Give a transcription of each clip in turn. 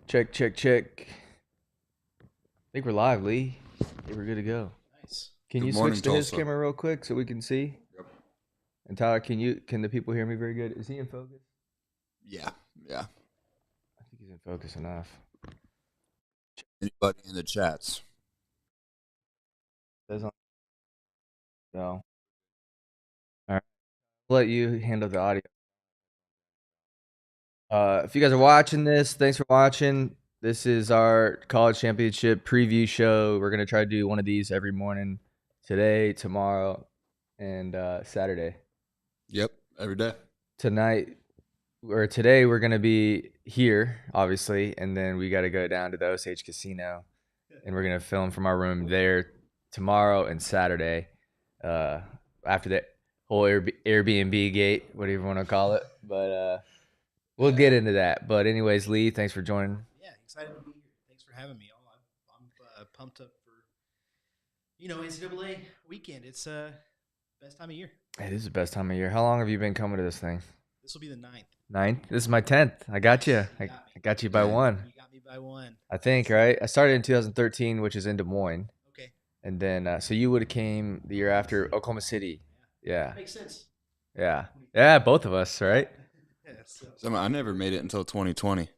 Check, check, check. I think we're live, Lee. I think we're good to go. Nice. Can Good you morning, switch to his Tulsa. camera real quick so we can see? Yep. And Tyler, can the people hear me very good? Is he in focus? Yeah. I think he's in focus enough. Anybody in the chats? Says on. So, all right. I'll let you handle the audio. If you guys are watching this, thanks for watching. This is our college championship preview show. We're gonna try to do one of these every morning, today, tomorrow, and Saturday. Yep. Every day. Tonight or today we're gonna be here, obviously, and then we got to go down to the Osage Casino, and we're gonna film from our room there tomorrow and Saturday. After the whole Airbnb gate, whatever you want to call it, but we'll get into that. But anyways, Lee, thanks for joining. Yeah, excited to be here. Thanks for having me. I'm pumped up for NCAA weekend. It's best time of year. Hey, this is the best time of year. How long have you been coming to this thing? This will be the 9th. Ninth. This is my 10th. I got you. I got you by Yeah. one. You got me by one. I think, right? I started in 2013, which is in Des Moines. Okay. And then, so you would have came the year after Oklahoma City. Yeah. Makes sense. Yeah. Yeah, both of us, right? Yeah, So I never made it until 2020.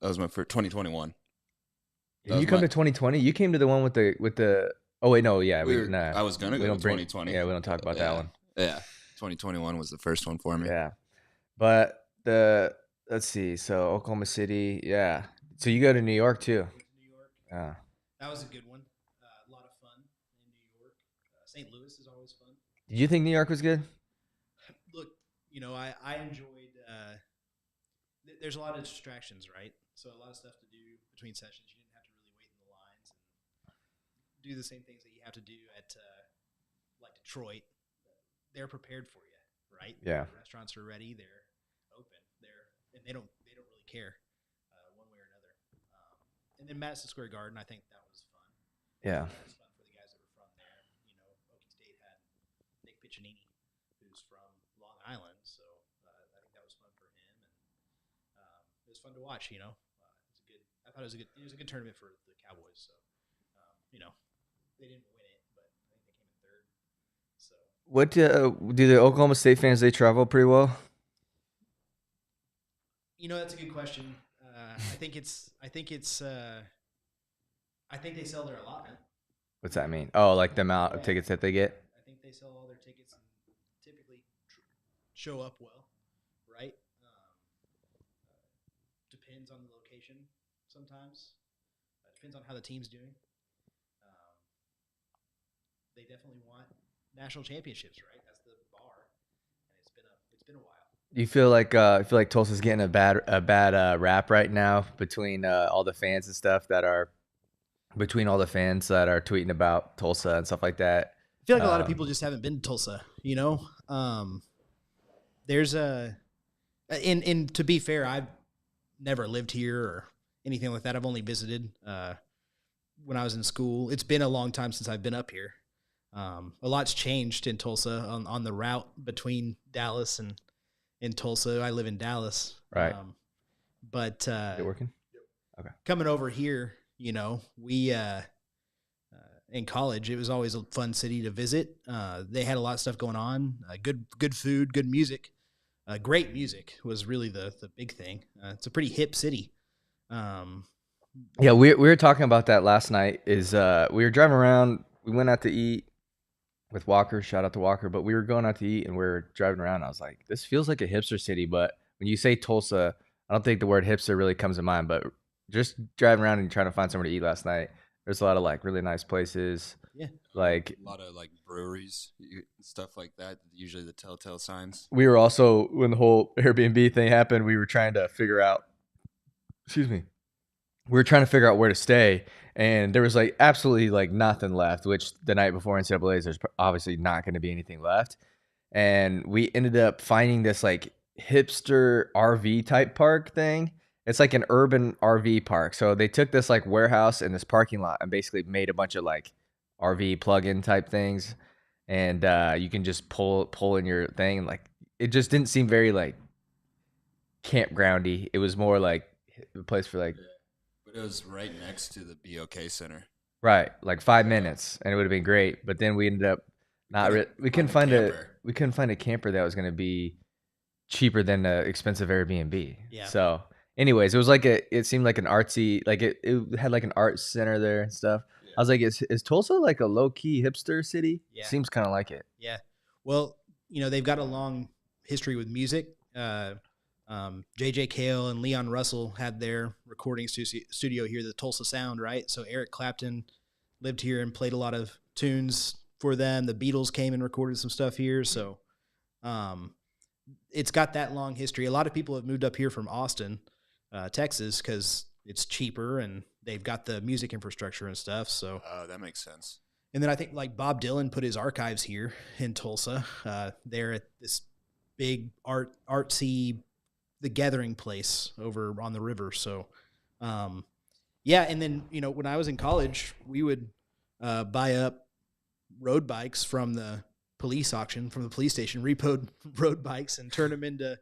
That was my first 2021. Did you come to 2020? You came to the one with the. Oh wait, no, yeah, nah. I was gonna We go don't to bring- 2020. Yeah, we don't talk about that one. Yeah. 2021 was the first one for me. Yeah, but let's see. So Oklahoma City, yeah. So you go to New York too. went to New York. Yeah. That was a good one. A lot of fun in New York. St. Louis is always fun. Did you think New York was good? Look, I enjoyed. There's a lot of distractions, right? So a lot of stuff to do between sessions. You didn't have to really wait in the lines and do the same things that you have to do at like Detroit. They're prepared for you, right? Yeah. The restaurants are ready. They're open. And they don't really care one way or another. And then Madison Square Garden, I think that was fun. Yeah. That was fun for the guys that were from there. Okl State had Nick Piccinini, who's from Long Island, so I think that was fun for him, and it was fun to watch. It was a good. I thought it was a good tournament for the Cowboys. So, they didn't win it, but I think they came in third. So, What do the Oklahoma State fans? They travel pretty well. that's a good question. I think they sell their allotment. What's that mean? Oh, like the amount of Yeah. tickets that they get. I think they sell all their tickets and typically show up well, right? Depends on the location sometimes. Depends on how the team's doing. They definitely want national championships, right? That's the bar, and it's been a while. You feel like Tulsa's getting a bad rap right now between all the fans and stuff that are tweeting about Tulsa and stuff like that. I feel like a lot of people just haven't been to Tulsa. There's and to be fair, I've never lived here or anything like that. I've only visited when I was in school. It's been a long time since I've been up here. A lot's changed in Tulsa on the route between Dallas and Tulsa. I live in Dallas. Right. But Is it working? Okay. coming over here, we in college, it was always a fun city to visit. They had a lot of stuff going on. Good food, good music. Great music was really the big thing. It's a pretty hip city. Yeah, we were talking about that last night. Is we were driving around. We went out to eat with Walker. Shout out to Walker. But we were going out to eat and we were driving around. I was like, this feels like a hipster city. But when you say Tulsa, I don't think the word hipster really comes to mind. But just driving around and trying to find somewhere to eat last night, there's a lot of like really nice places. Yeah. Like A lot of like breweries, stuff like that. Usually the telltale signs. we were also, when the whole Airbnb thing happened, we were trying to figure out, excuse me, we were trying to figure out where to stay, and there was like absolutely like nothing left, which the night before NCAA's, there's obviously not going to be anything left. And we ended up finding this like hipster RV type park thing. It's like an urban RV park. So they took this like warehouse in this parking lot and basically made a bunch of like RV plug-in type things. And you can just pull in your thing. Like it just didn't seem very like campgroundy. It was more like a place for like But it was right next to the BOK Center. Right, like 5 minutes, and it would have been great. But then we ended up we couldn't find a camper that was going to be cheaper than the expensive Airbnb. Yeah. So, anyways, it seemed like an artsy, like it had like an art center there and stuff. Yeah. I was like, is Tulsa like a low key hipster city? Yeah. Seems kind of like it. Yeah. Well, they've got a long history with music. J.J. Cale and Leon Russell had their recording studio here, the Tulsa Sound, right? So Eric Clapton lived here and played a lot of tunes for them. The Beatles came and recorded some stuff here. So it's got that long history. A lot of people have moved up here from Austin, Texas, because it's cheaper and they've got the music infrastructure and stuff. So that makes sense. And then I think like Bob Dylan put his archives here in Tulsa. They're at this big artsy, the gathering place over on the river. So, yeah. And then, when I was in college, we would buy up road bikes from the police auction, from the police station, repoed road bikes and turn them into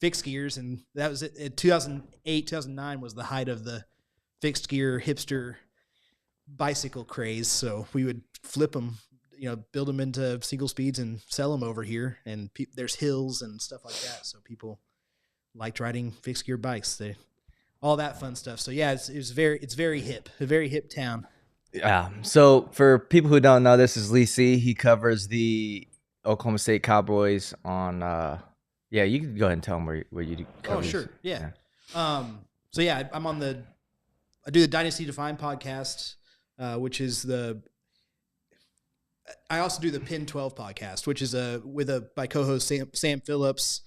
fixed gears. And that was it. In 2008, 2009 was the height of the fixed gear hipster bicycle craze. So we would flip them, build them into single speeds and sell them over here. And there's hills and stuff like that. So people liked riding fixed gear bikes, all that fun stuff. So yeah, it's very hip, a very hip town. Yeah. So for people who don't know, this is Lee C. He covers the Oklahoma State Cowboys on. Yeah, you can go ahead and tell him where you cover. Oh, sure. Yeah. So yeah, I do the Dynasty Defined podcast, which is I also do the Pin 12 podcast, which is by co-host Sam Phillips.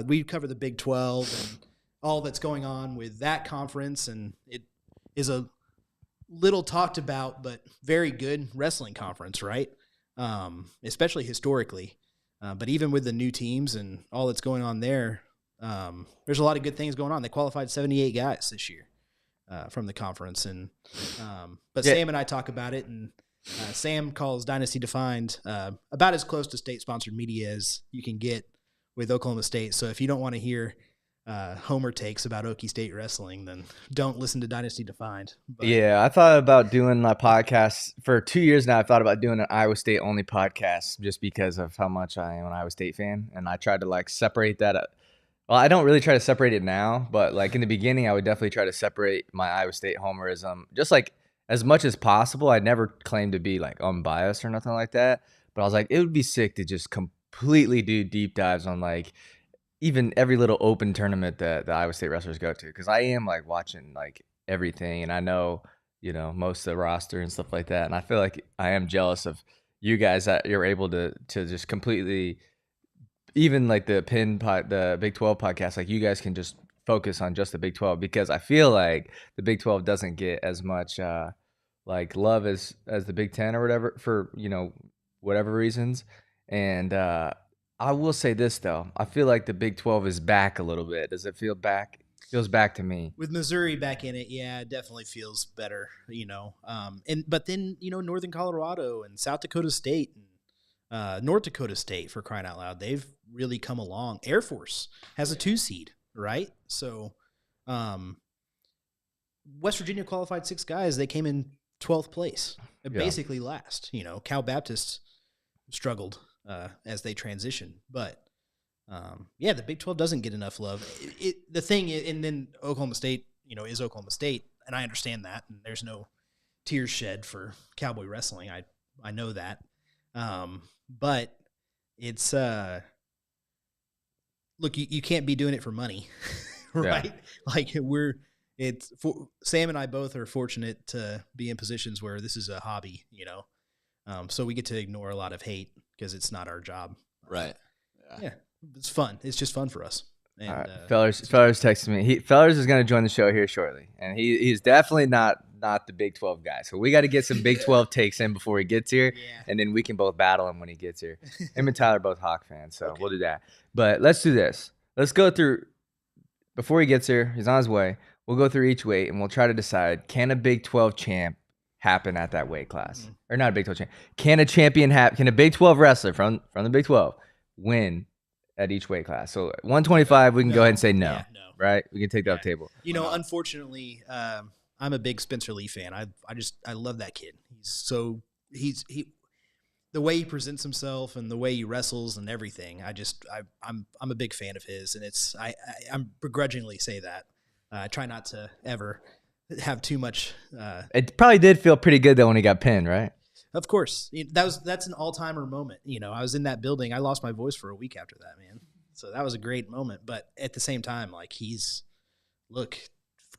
We cover the Big 12 and all that's going on with that conference, and it is a little talked about but very good wrestling conference, right? Especially historically. But even with the new teams and all that's going on there, there's a lot of good things going on. They qualified 78 guys this year from the conference, and but Sam and I talk about it, and Sam calls Dynasty Defined about as close to state-sponsored media as you can get with Oklahoma State. So if you don't want to hear homer takes about Okie State wrestling, then don't listen to Dynasty Defined. But, yeah, I thought about doing my podcast for 2 years now. I thought about doing an Iowa State only podcast just because of how much I am an Iowa State fan, and I tried to separate that up. Well, I don't really try to separate it now, but in the beginning, I would definitely try to separate my Iowa State homerism just as much as possible. I never claimed to be unbiased or nothing like that, but I was like, it would be sick to just completely do deep dives on even every little open tournament that the Iowa State wrestlers go to, because I am watching everything, and I know most of the roster and stuff like that, and I feel like I am jealous of you guys that you're able to just completely, even the Big 12 podcast, you guys can just focus on just the Big 12, because I feel like the Big 12 doesn't get as much love as the Big 10 or whatever for whatever reasons. And I will say this though, I feel like the Big 12 is back a little bit. Does it feel back? Feels back to me. With Missouri back in it, yeah, it definitely feels better, but then Northern Colorado and South Dakota State and North Dakota State, for crying out loud, they've really come along. Air Force has a 2 seed, right? So West Virginia qualified 6 guys. They came in 12th place, basically last. Cal Baptist struggled as they transition, but the Big 12 doesn't get enough love. The thing is, and then Oklahoma State, is Oklahoma State, and I understand that, and there's no tears shed for Cowboy wrestling. I know that, but it's look, you can't be doing it for money, right? Yeah. Sam and I both are fortunate to be in positions where this is a hobby, so we get to ignore a lot of hate because it's not our job. Right. Yeah. It's fun. It's just fun for us. And, all right. Fellers texted me. Fellers is going to join the show here shortly, and he's definitely not the Big 12 guy. So we got to get some Big 12 takes in before he gets here, and then we can both battle him when he gets here. Him and Tyler are both Hawk fans, so we'll do that. But let's do this. Let's go through, before he gets here, he's on his way, we'll go through each weight, and we'll try to decide, can a Big 12 champ happen at that weight class? Mm-hmm. Or not a Big 12 champ. Can a Big 12 wrestler from the Big 12 win at each weight class? So 125, we can go ahead and say no, right? We can take that off the table. Unfortunately, I'm a big Spencer Lee fan. I love that kid. He's the way he presents himself and the way he wrestles and everything. I'm a big fan of his, and I'm begrudgingly say that. I try not to ever have too much. It probably did feel pretty good though when he got pinned, right? Of course, that's an all-timer moment. I was in that building. I lost my voice for a week after that, man. So that was a great moment. But at the same time, like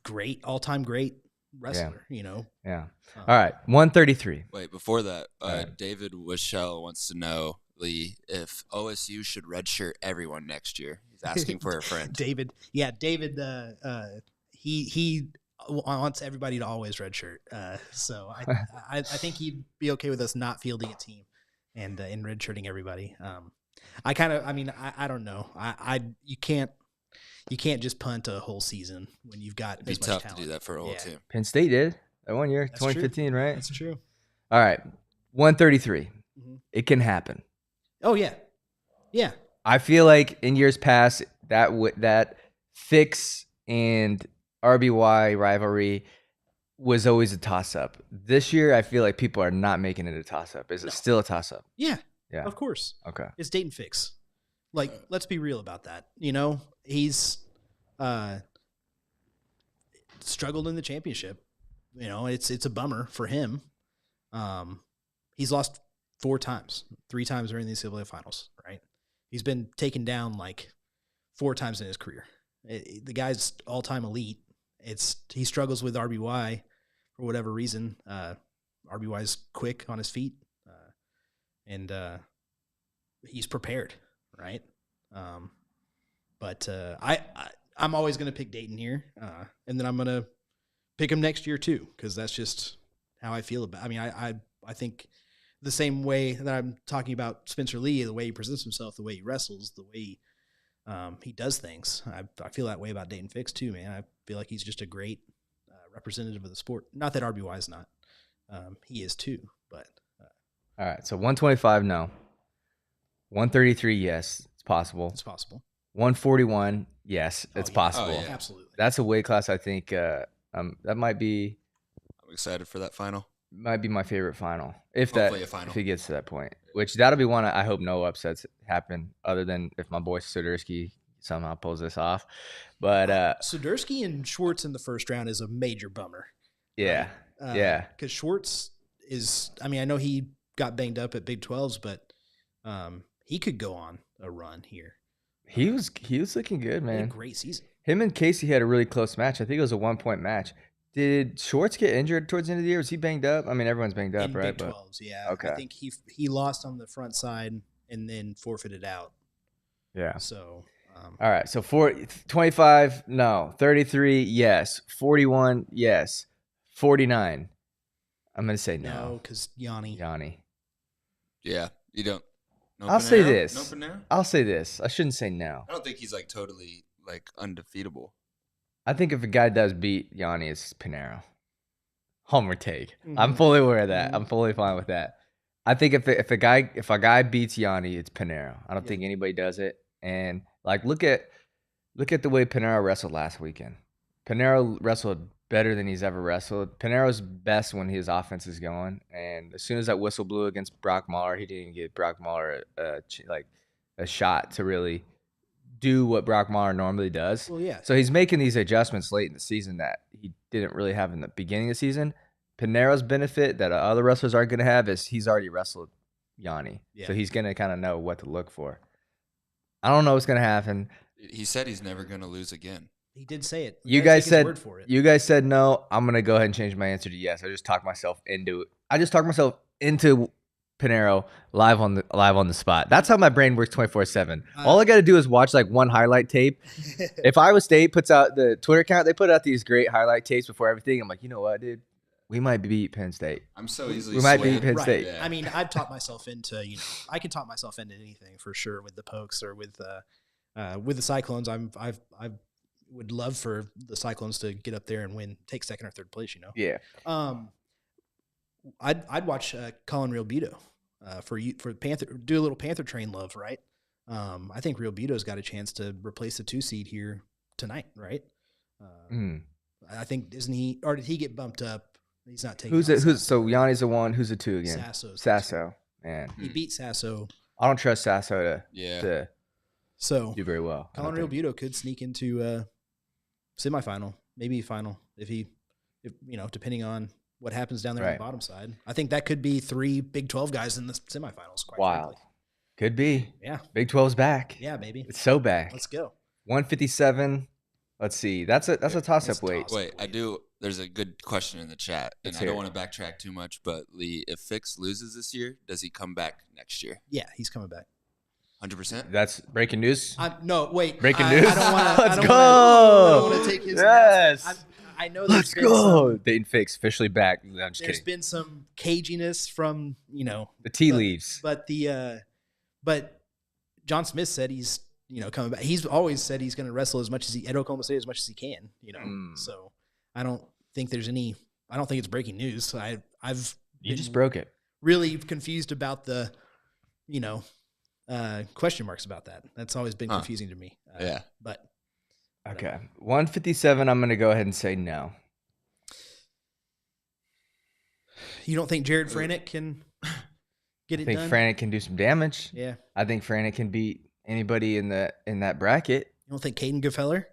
great, all-time great wrestler. Yeah. All right, 133. Wait, before that, David Wischel wants to know, Lee, if OSU should redshirt everyone next year. He's asking for a friend. David, he wants everybody to always redshirt. So I think he'd be okay with us not fielding a team and redshirting everybody. I don't know. You can't just punt a whole season when you've got It'd be as much tough talent. to do that for a whole team. Penn State did that 1 year, That's 2015, true. right? That's true. All right, 133. Mhm. It can happen. Oh yeah. I feel like in years past that Fix and RBY rivalry was always a toss-up. This year, I feel like people are not making it a toss-up. Is it still a toss-up? Yeah. Yeah. Of course. Okay. It's Dayton Fix. Like, let's be real about that. He's struggled in the championship. It's a bummer for him. He's lost 4 times, 3 times during the NCAA finals, right? He's been taken down like 4 times in his career. The guy's all-time elite. He struggles with RBY for whatever reason. RBY's quick on his feet, and he's prepared, right? But I'm always going to pick Dayton here, and then I'm going to pick him next year too, because that's just how I feel about. I think the same way that I'm talking about Spencer Lee, the way he presents himself, the way he wrestles, the way he does things. I feel that way about Dayton Fix too, man. I feel like he's just a great representative of the sport. Not that RBY is not. He is too, but. All right, so 125, no. 133, yes, it's possible. It's possible. 141, yes, it's possible. Oh, yeah. Absolutely. That's a weight class I think that might be I'm excited for that final. my favorite final. If he gets to that point. Which that'll be one I hope no upsets happen other than if my boy Sudersky somehow pulls this off. But Sudersky and Schwartz in the first round is a major bummer. yeah. Yeah. Because Schwartz is, I know he got banged up at Big 12s, but he could go on a run here. He was looking good, He had man. a great season. Him and Casey had a really close match. I think it was a 1-point match. Did Schwartz get injured towards the end of the year? Was he banged up? Everyone's banged up, In right? Big 12s, yeah. Okay. I think he lost on the front side and then forfeited out. Yeah. So. All right. So 25, no. 33, yes. 41, yes. 49. I'm gonna say No, no. because Yanni. Yeah, you don't. No I'll say Panera? this. No Panera? I'll say this. I shouldn't say no. I don't think he's like totally like undefeatable. I think if a guy does beat Yanni, it's Pinero. Homer take. Mhm. I'm fully aware of that. Mhm. I'm fully fine with that. I think if a guy beats Yanni, it's Pinero. I don't Yeah. think anybody does it. And like look at the way Pinero wrestled last weekend. Pinero wrestled better than he's ever wrestled. Pinero's best when his offense is going. And as soon as that whistle blew against Brock Mahler, he didn't give Brock Mahler a shot to really do what Brock Mahler normally does. Well, yeah. So he's making these adjustments late in the season that he didn't really have in the beginning of the season. Pinero's benefit that other wrestlers aren't going to have is he's already wrestled Yanni. Yeah. So he's going to kind of know what to look for. I don't know what's going to happen. He said he's never going to lose again. He did say it. You gotta guys take his said word for it. you guys said no. I'm going to go ahead and change my answer to yes. I just talked myself into it. I just talked myself into Pinero live on the spot. That's how my brain works 24/7. All I got to do is watch like one highlight tape. If Iowa State puts out the Twitter account, they put out these great highlight tapes before everything. I'm like, you know what, dude? We might beat Penn State. I'm so easily We might swayed. beat Penn Right. State. Yeah. I've taught myself into, I can talk myself into anything for sure with the Pokes or with the Cyclones. I would love for the Cyclones to get up there and win, take second or third place. Yeah. I'd watch Colin Real Beto for Panther, do a little Panther train love, right? I think Real Beto's got a chance to replace the 2 seed here tonight, right? I think isn't he, or did he get bumped up? He's not taking. Who's it? So Yanni's the 1. Who's the 2 again? Sasso. Man, He beat Sasso. I don't trust Sasso to So do very well. Colin Real Buto could sneak into semifinal, maybe final, if depending on what happens down there on the bottom side. I think that could be 3 Big 12 guys in the semifinals. Quite Wild. frankly. Could be. Yeah. Big 12's back. Yeah, baby. It's so back. Let's go. 157. Let's see. That's a toss-up weight. Wait, there's a good question in the chat, and I don't want to backtrack too much, but Lee, if Fix loses this year, does he come back next year? Yeah, he's coming back. 100%? That's breaking news. No, wait. Breaking news. I don't want to. Let's go. I don't want to take his. Yes. I know. Let's go. Dayton Fix officially back. I'm just There's kidding. been some caginess from The tea leaves. but John Smith said he's coming back. He's always said he's going to wrestle at Oklahoma State as much as he can. So I don't think there's any. I don't think it's breaking news. I've You just broke it. Really confused about the question marks about that. That's always been confusing to me. Yeah. But Okay. 157, I'm going to go ahead and say no. You don't think Jared Franick can get it done? I think Franick can do some damage. Yeah. I think Franick can beat anybody in that bracket. You don't think Caden Gefeller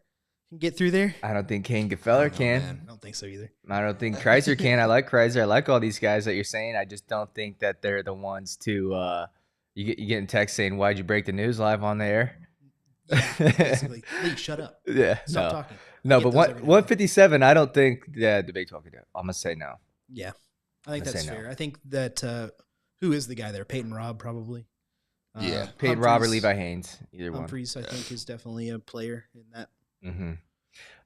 can get through there? I don't think Kane Gefeller can. I don't think so either. I don't think Kreiser can. I like Kreiser. I like all these guys that you're saying. I just don't think that they're the ones to you getting text saying, "Why'd you break the news live on the air?" Yeah, basically. Lee, shut up. Yeah. Stop talking. No, but 157, I don't think the Big 12 can do it. I'm going to say no. Yeah. I think I'd that's say fair. no. I think that who is the guy there? Peyton Robb, probably. Yeah. Peyton Robb or Levi Haynes, either Humphreys, I think, is definitely a player in that. one. Mm-hmm.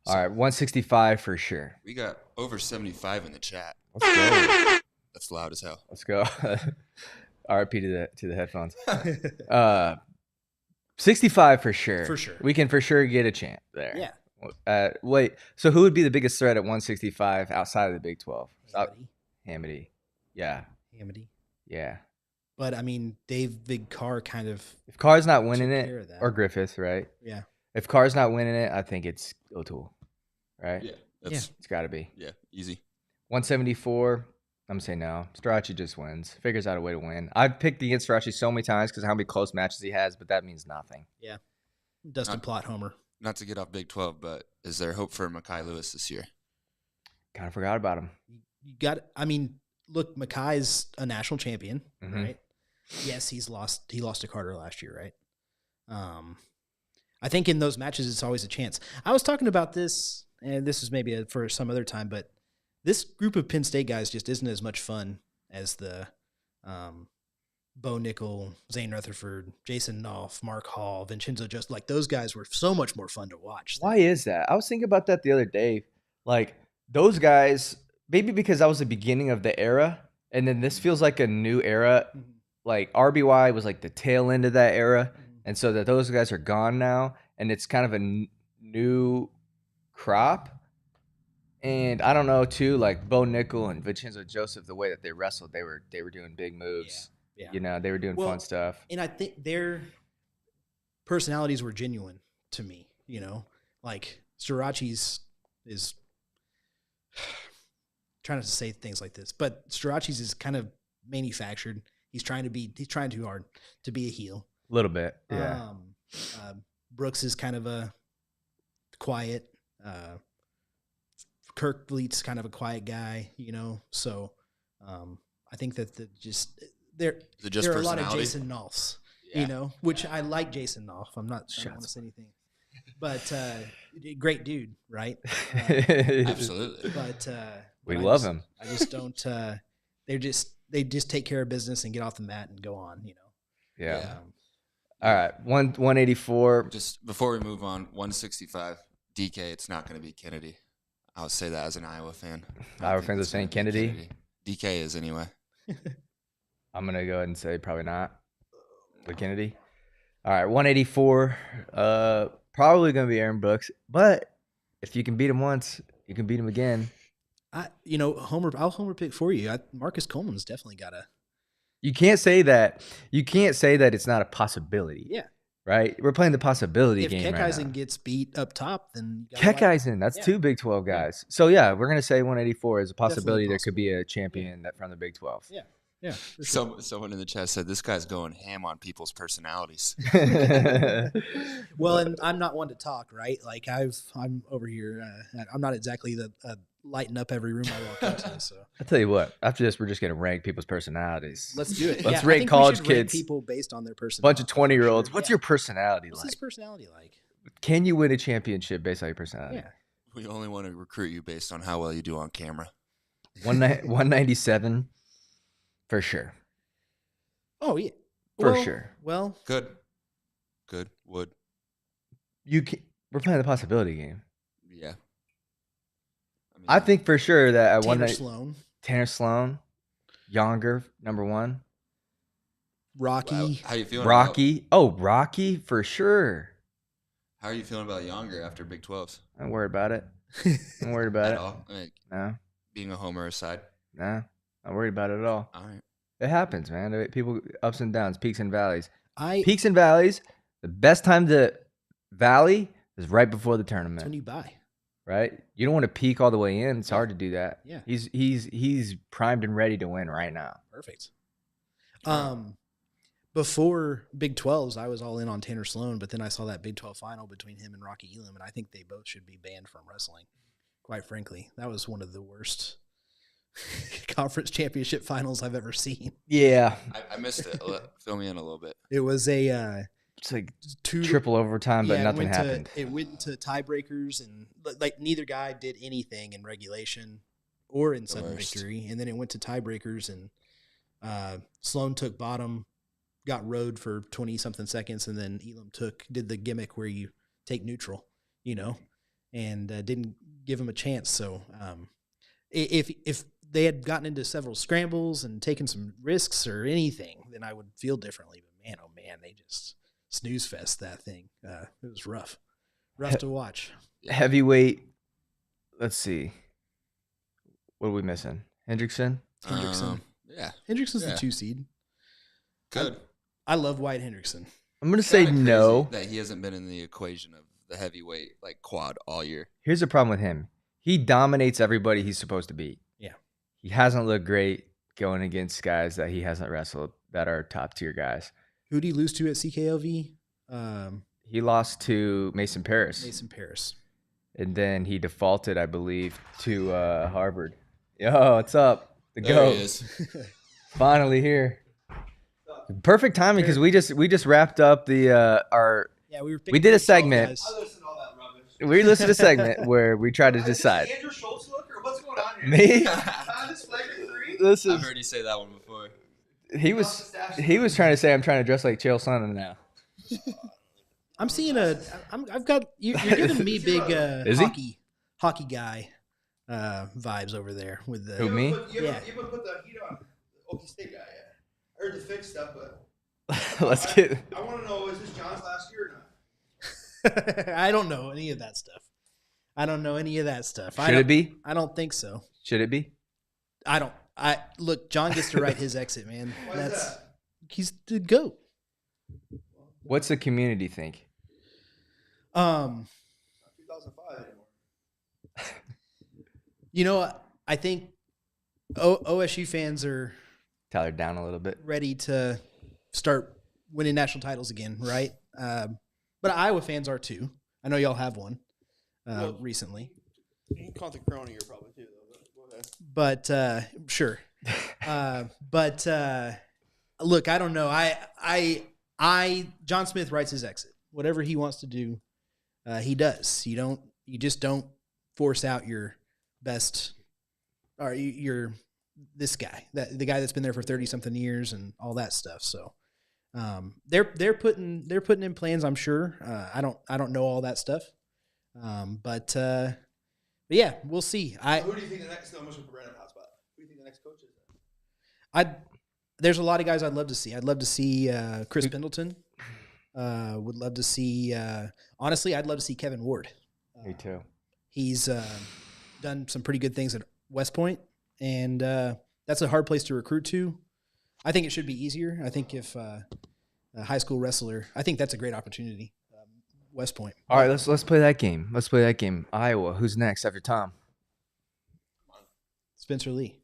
All right, 165 for sure. We got over 75 in the chat. Let's go. That's loud as hell. Let's go. RIP to the headphones. 65 for sure. For sure. We can for sure get a champ there. Yeah. Wait, so who would be the biggest threat at 165 outside of the Big 12? Hamady. Yeah. Hamady. Yeah. But, I mean, Dave Big Carr kind of. If Carr's not winning took care of it, that. or Griffith, right? Yeah. If Carr's not winning it, I think it's O'Toole, right? Yeah. It's got to be. Yeah, easy. 174, I'm going to say no. Strachey just wins. Figures out a way to win. I've picked against Strachey so many times because how many close matches he has, but that means nothing. Yeah. Dustin Plott homer. Not to get off Big 12, but is there hope for Mekhi Lewis this year? Kind of forgot about him. You got. I mean, look, Mekhi's a national champion, Mhm. right? Yes, he lost to Carter last year, right? I think in those matches, it's always a chance. I was talking about this, and this is maybe for some other time, but this group of Penn State guys just isn't as much fun as the Bo Nickel, Zane Rutherford, Jason Knopf, Mark Hall, Vincenzo. Just like those guys were so much more fun to watch. Why is that? I was thinking about that the other day. Like, those guys, maybe because that was the beginning of the era, and then this feels like a new era. Mhm. Like, RBY was like the tail end of that era, and so that those guys are gone now, and it's kind of a new crop. And I don't know, too, like Bo Nickel and Vincenzo Joseph, the way that they wrestled, they were doing big moves. Yeah. You know, they were doing fun stuff. And I think their personalities were genuine to me, like Strachey's is trying to say things like this, but Strachey's is kind of manufactured. He's trying too hard to be a heel. A little bit, yeah. Brooks is kind of a quiet, Kirk Vliet's kind of a quiet guy, so I think that there are a lot of Jason Knopfs, which I like Jason Knopf. I don't want to say anything, but great dude, right? Absolutely. But we love him. I just don't. They just take care of business and get off the mat and go on. Yeah. All right, 184. Just before we move on, 165. DK, it's not going to be Kennedy. I'll say that as an Iowa fan. Iowa fans are saying Kennedy. DK is anyway. I'm going to go ahead and say probably not with Kennedy. All right, 184. Probably going to be Aaron Brooks. But if you can beat him once, you can beat him again. I'll homer pick for you. Marcus Coleman's definitely got a. You can't say that. You can't say that it's not a possibility. Yeah. right? We're playing the possibility If game right Keckeisen now. gets beat up top, then you gotta Keckeisen, that's Yeah. 2 Big 12 guys. So, yeah, we're going to say 184 is a possibility there could possible. be a champion that from the Big 12. Yeah, for sure. Someone in the chat said this guy's going ham on people's personalities. Well, and I'm not one to talk, right? Like I'm over here. I'm not exactly the lighting up every room I walk into. So I'll tell you what, after this, we're just going to rank people's personalities. let's do it. Let's I rank think college we should rank kids. people based on their A personality. bunch of 20-year-olds. What's Yeah. your personality What's like? his personality like? Can you win a championship based on your personality? Yeah. We only want to recruit you based on how well you do on camera. 197 for sure. Oh yeah. For Well, sure. Well, Good. Would. We're playing the possibility game. Yeah. mean, I think for sure that at Tanner Sloan, Tanner Sloan, Younger, number 1. Rocky. wow, how you feeling? Rocky. Oh, Rocky for sure. How are you feeling about Younger after Big 12s? Don't worry about it. Don't worry about At it. all? Like, No, being a homer aside. no. Not worried about it at all. All right. It happens, man. People ups and downs, peaks and valleys. I Peaks and valleys. The best time to valley is right before the That's when tournament, you buy. right? You don't want to peak all the way in. It's hard to do that. Yeah. He's primed and ready to win right now. Perfect. Before Big 12s, I was all in on Tanner Sloan, but then I saw that Big 12 final between him and Rocky Elam, and I think they both should be banned from wrestling. Quite frankly, that was one of the worst conference championship finals I've ever seen. Yeah, I missed it. Fill me in a little bit. It was a it's like two triple overtime, but yeah, nothing happened. It went into tiebreakers, and like neither guy did anything in regulation or in sudden Worst. victory, and then it went to tiebreakers, and Sloan took bottom, got rode for 20-something seconds, and then Elam did the gimmick where you take neutral, and didn't give him a chance. So if they had gotten into several scrambles and taken some risks or anything, then I would feel differently. But man, oh man, they just snooze fest that thing. It was rough to watch. Heavyweight. Let's see. What are we missing? Hendrickson. Yeah. Hendrickson's Yeah. the 2 seed. Good. I love Wyatt Hendrickson. I'm gonna say Kinda no. crazy that he hasn't been in the equation of the heavyweight like quad all year. Here's the problem with him. He dominates everybody he's supposed to beat. Yeah. He hasn't looked great going against guys that he hasn't wrestled that are top tier guys. Who'd he lose to at CKLV? He lost to Mason Paris. Mason Paris. And then he defaulted, I believe, to Harvard. Yo, what's up? The There GOAT. he is. Finally here. Perfect timing because we just wrapped up the our Yeah, we were. We did a segment. guys. I listen to all that rubbish. we listened to a segment where we tried to Is this decide. Andrew Schultz look or what's going on here? Me? This flag is 3? This I've is heard you say that one before. he was trying to say I'm trying to dress like Chael Sonnen now. I'm seeing I've got you're giving me big Is he? hockey guy vibes over there with the Who, me? You Yeah. haven't put the heat on the Okl State guy yet. I heard the fix stuff, but Let's get. I want to know, is this John's last year or not? I don't know any of that stuff. Should it be? I don't think so. Should it be? Look, John gets to write his exit, man. Why is that? He's the GOAT. What's the community think? 2005 anymore. I think OSU fans are Tyler down a little bit. ready to start winning national titles again, right? But Iowa fans are too. I know y'all have one recently. You can call it the Corona year probably too, though. But sure. Look, I don't know. John Smith writes his exit. Whatever he wants to do, he does. You just don't force out your best, or this guy, the guy that's been there for 30-something years and all that stuff. So they're putting in plans, I'm sure. I don't know all that stuff. But yeah, we'll see. Who do you think the next? No, much of a random hotspot. Who do you think the next coach is? There's a lot of guys I'd love to see. I'd love to see Chris Pendleton. Would love to see. Honestly, I'd love to see Kevin Ward. Me too. He's done some pretty good things at West Point, and that's a hard place to recruit to. I think it should be easier. I think if a high school wrestler. I think that's a great opportunity. West Point. All right, let's play that game. Let's play that game. Iowa. Who's next after Tom? Spencer Lee.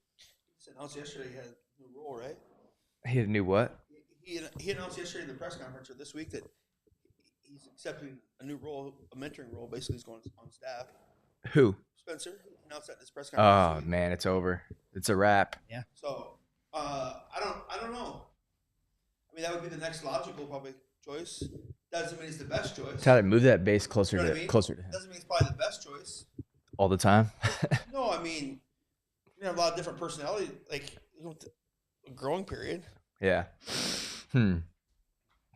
He announced yesterday he had a new role, right? He had a new what? He announced yesterday in the press conference or this week that he's accepting a new role, a mentoring role. Basically, he's going on staff. Who? Spencer announced that in his press conference. Oh man, it's over. It's a wrap. Yeah. So I don't know. I mean, that would be the next logical probably choice. Doesn't mean it's the best choice. Tyler, move that base closer You know to what I mean? closer to him. Doesn't mean it's probably the best choice. All the time. No, I mean, you have a lot of different personality, like a growing period. Yeah. Do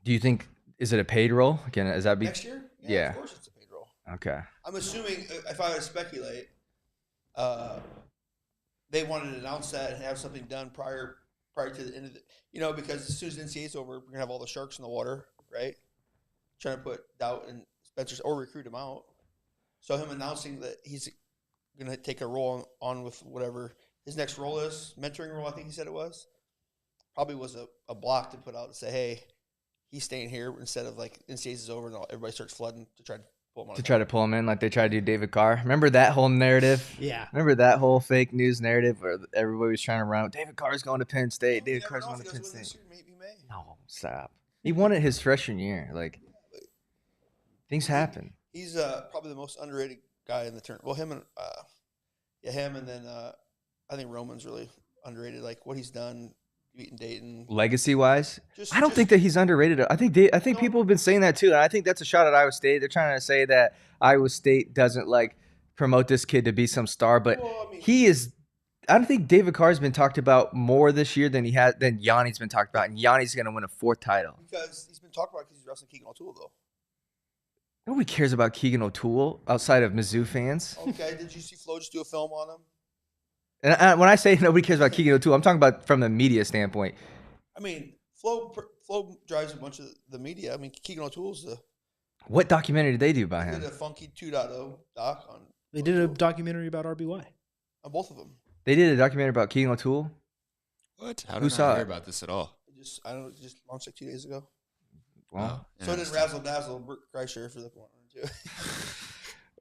you think is it a paid role? Again, is that be Next year? Yeah. Of course it's a paid role. Okay. I'm assuming if I were to speculate, they wanted to announce that and have something done prior to the end of the, because as soon as NCAA is over, we're gonna have all the sharks in the water, right? Trying to put doubt in Spencer's or recruit him out. So him announcing that he's gonna take a role on with whatever his next role is, mentoring role, I think he said it was, probably was a block to put out and say, hey, he's staying here instead of like NCAA is over and everybody starts flooding to try to pull him on. To try to pull him in like they tried to do David Carr. Remember that whole narrative? Yeah. Remember that whole fake news narrative where everybody was trying to run. David Carr's going to Penn State. David Carr's going to Penn State. No, stop. He won it his freshman year. Like, things happen. He's probably the most underrated guy in the turn. Well, him and then I think Roman's really underrated. Like what he's done, beating Dayton. Legacy wise, I don't think that he's underrated. I think people have been saying that too, and I think that's a shot at Iowa State. They're trying to say that Iowa State doesn't like promote this kid to be some star, but he is. I don't think David Carr's been talked about more this year than Yanni's been talked about, and Yanni's going to win a 4th title. Because he's been talked about because he's wrestling Keegan O'Toole, though. Nobody cares about Keegan O'Toole outside of Mizzou fans. Okay, did you see Flo just do a film on him? And when I say nobody cares about Keegan O'Toole, I'm talking about from the media standpoint. I mean, Flo drives a bunch of the media. I mean, Keegan O'Toole's the. What documentary did they do about him? They did a Funky 2.0 doc on. They did a documentary about RBY. On both of them. They did a documentary about Keegan O'Toole? What? How did I hear about this at all? I don't know, just launched like 2 days ago. Wow. So it didn't razzle dazzle Bert Kreischer for the one or two.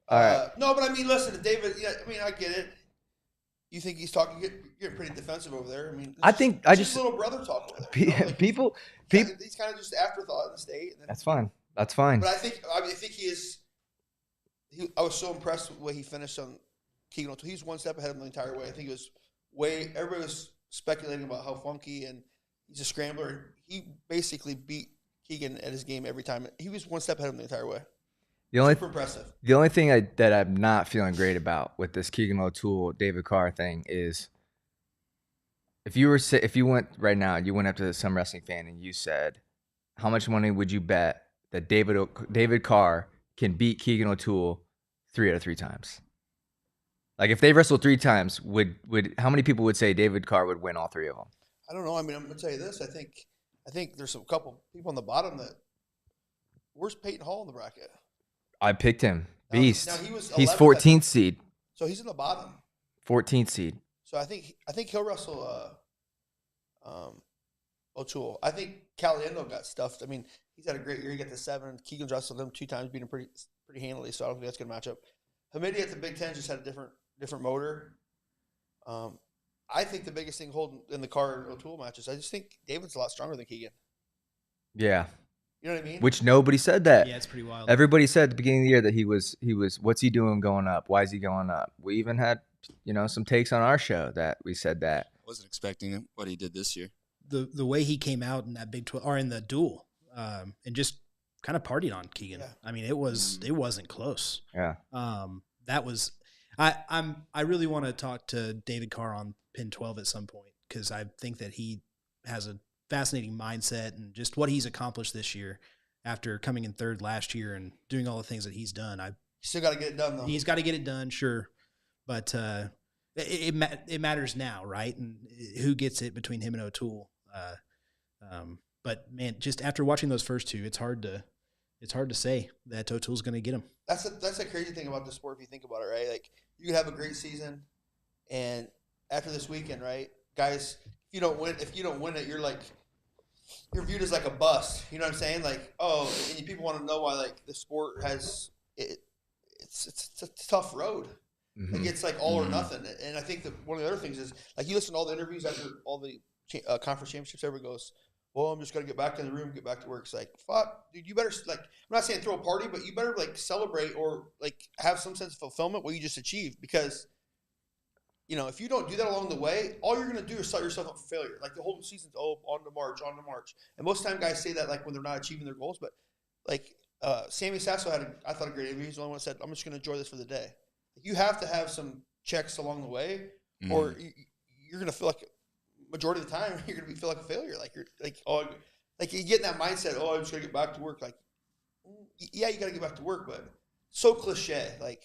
All right. No, but I mean, listen, David. Yeah, I mean, I get it. You think he's getting pretty defensive over there? I mean, just little brother talk over there. People, he's kind of just afterthought in the state. And then, that's fine. That's fine. But I think he is. I was so impressed with the way he finished on Keegan O'Toole. He's one step ahead of him the entire way. I think it was everybody was speculating about how funky and he's a scrambler. He basically beat Keegan at his game every time. He was one step ahead of him the entire way. Super impressive. The only thing that I'm not feeling great about with this Keegan O'Toole, David Carr thing is if you went right now, you went up to some wrestling fan and you said, how much money would you bet that David Carr can beat Keegan O'Toole 3 out of 3 times? Like if they wrestled 3 times, would how many people would say David Carr would win all 3 of them? I don't know. I mean, I'm gonna tell you this. I think there's a couple people on the bottom that. Where's Peyton Hall in the bracket? I picked him. Beast. Now he's 14th seed. So he's in the bottom. 14th seed. So I think he'll wrestle O'Toole. I think Caliendo got stuffed. I mean, he's had a great year. He got to 7. Keegan's wrestled him 2 times, beating him pretty handily. So I don't think that's a good matchup. Hamidi at the Big Ten just had a different motor. I think the biggest thing holding in the Carr and O'Toole matches, I just think David's a lot stronger than Keegan. Yeah. You know what I mean? Which nobody said that. Yeah, it's pretty wild. Everybody said at the beginning of the year that he was what's he doing going up? Why is he going up? We even had, some takes on our show that we said that. I wasn't expecting what he did this year. The way he came out in that Big 12 or in the duel, and just kind of partied on Keegan. Yeah. I mean, it wasn't close. Yeah. That was I really want to talk to David Carr on Pin 12 at some point because I think that he has a fascinating mindset and just what he's accomplished this year after coming in 3rd last year and doing all the things that he's done. Still got to get it done, though. He's got to get it done, sure. But it matters now, right? And who gets it between him and O'Toole. But, man, just after watching those first 2, it's hard to say that O'Toole's going to get him. That's the crazy thing about the sport if you think about it, right? Like, you can have a great season, and after this weekend, right, guys, if you don't win it, you're like you're viewed as like a bust. You know what I'm saying? Like, oh, and people want to know why like the sport has it's a tough road. Like it's like all or nothing. And I think that one of the other things is like you listen to all the interviews after all the conference championships. Everybody goes, "Well, I'm just gonna get back in the room, get back to work." It's like, fuck, dude, you better like. I'm not saying throw a party, but you better like celebrate or like have some sense of fulfillment what you just achieved because. You know, if you don't do that along the way, all you're going to do is set yourself up for failure. Like the whole season's, on to March. And most of the time guys say that like when they're not achieving their goals. But like Sammy Sasso had, I thought, a great interview. He's the only one that said, I'm just going to enjoy this for the day. You have to have some checks along the way or you're going to feel like majority of the time you're going to feel like a failure. Like you're like, like you get in that mindset, I'm just going to get back to work. Like, yeah, you got to get back to work, but so cliche. Like,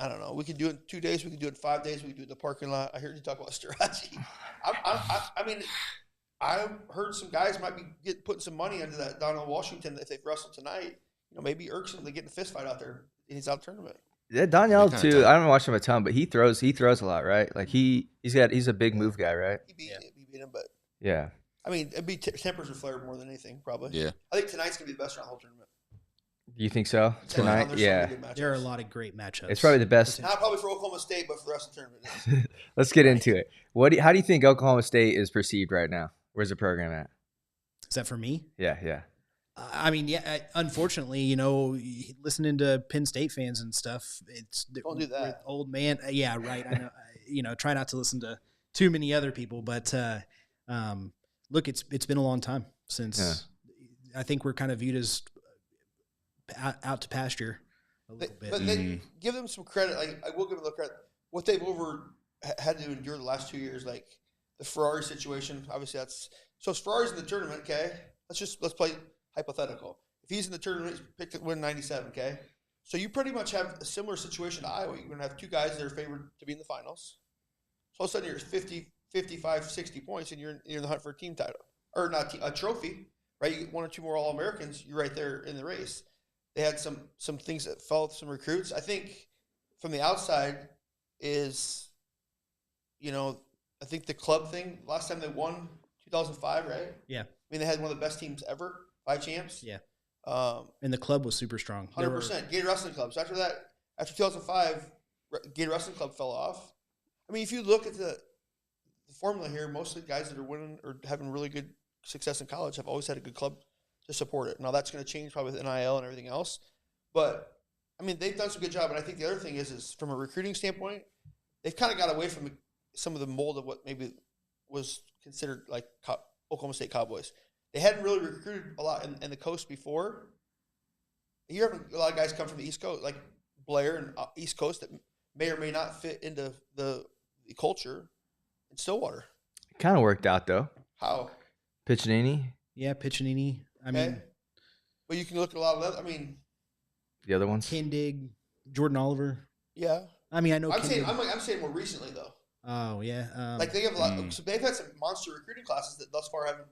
I don't know. We could do it in 2 days. We could do it in 5 days. We could do it in the parking lot. I heard you talk about Starachi. I mean, I heard some guys might be putting some money into that down in Washington if they wrestle tonight. You know, maybe Erkson they get in a fist fight out there in his out tournament. Yeah, Danielle too. I don't watch him a ton, but he throws a lot, right? Like he's a big move guy, right? He beat him, but yeah. I mean, it'd be tempers and flair more than anything, probably. Yeah. I think tonight's gonna be the best round of the whole tournament. You think so? Tonight? Yeah. There are a lot of great matchups. It's probably the best. Not probably for Oklahoma State, but for the rest of the tournament. Let's get into it. How do you think Oklahoma State is perceived right now? Where's the program at? Is that for me? Yeah. I mean, yeah. Unfortunately, you know, listening to Penn State fans and stuff, don't do that. Old man, yeah, right. I know. You know, try not to listen to too many other people, but look, it's been a long time since. I think we're kind of viewed as out to pasture a little bit. But they give them some credit. Like I will give them the credit. What they've had to endure the last 2 years, like the Ferrari situation. Obviously, it's Ferrari's in the tournament. Okay, let's play hypothetical. If he's in the tournament, he's picked to win 97. Okay, so you pretty much have a similar situation to Iowa. You're going to have two guys that are favored to be in the finals. So all of a sudden, you're 50, 55, 60 points, and you're in the hunt for a team title or not a trophy. Right, you get one or two more All-Americans. You're right there in the race. They had some things that fell, some recruits. I think from the outside is, you know, I think the club thing, last time they won, 2005, right? Yeah. I mean, they had one of the best teams ever, 5 champs. Yeah. And the club was super strong. 100%. Gator Wrestling Club. So after 2005, Gator Wrestling Club fell off. I mean, if you look at the formula here, most of the guys that are winning or having really good success in college have always had a good club to support it. Now that's going to change probably with NIL and everything else, but I mean they've done some good job. And I think the other thing is from a recruiting standpoint, they've kind of got away from some of the mold of what maybe was considered like Oklahoma State Cowboys. They hadn't really recruited a lot in the coast before. You're having a lot of guys come from the East Coast, like Blair and East Coast, that may or may not fit into the culture in Stillwater. It kind of worked out though. How? Piccinini. Yeah, Piccinini. I mean, but you can look at a lot of other. I mean, the other ones. Kendig, Jordan Oliver. Yeah. I mean, I know. I'm saying more recently though. Oh yeah. Like they have a lot. So they've had some monster recruiting classes that thus far haven't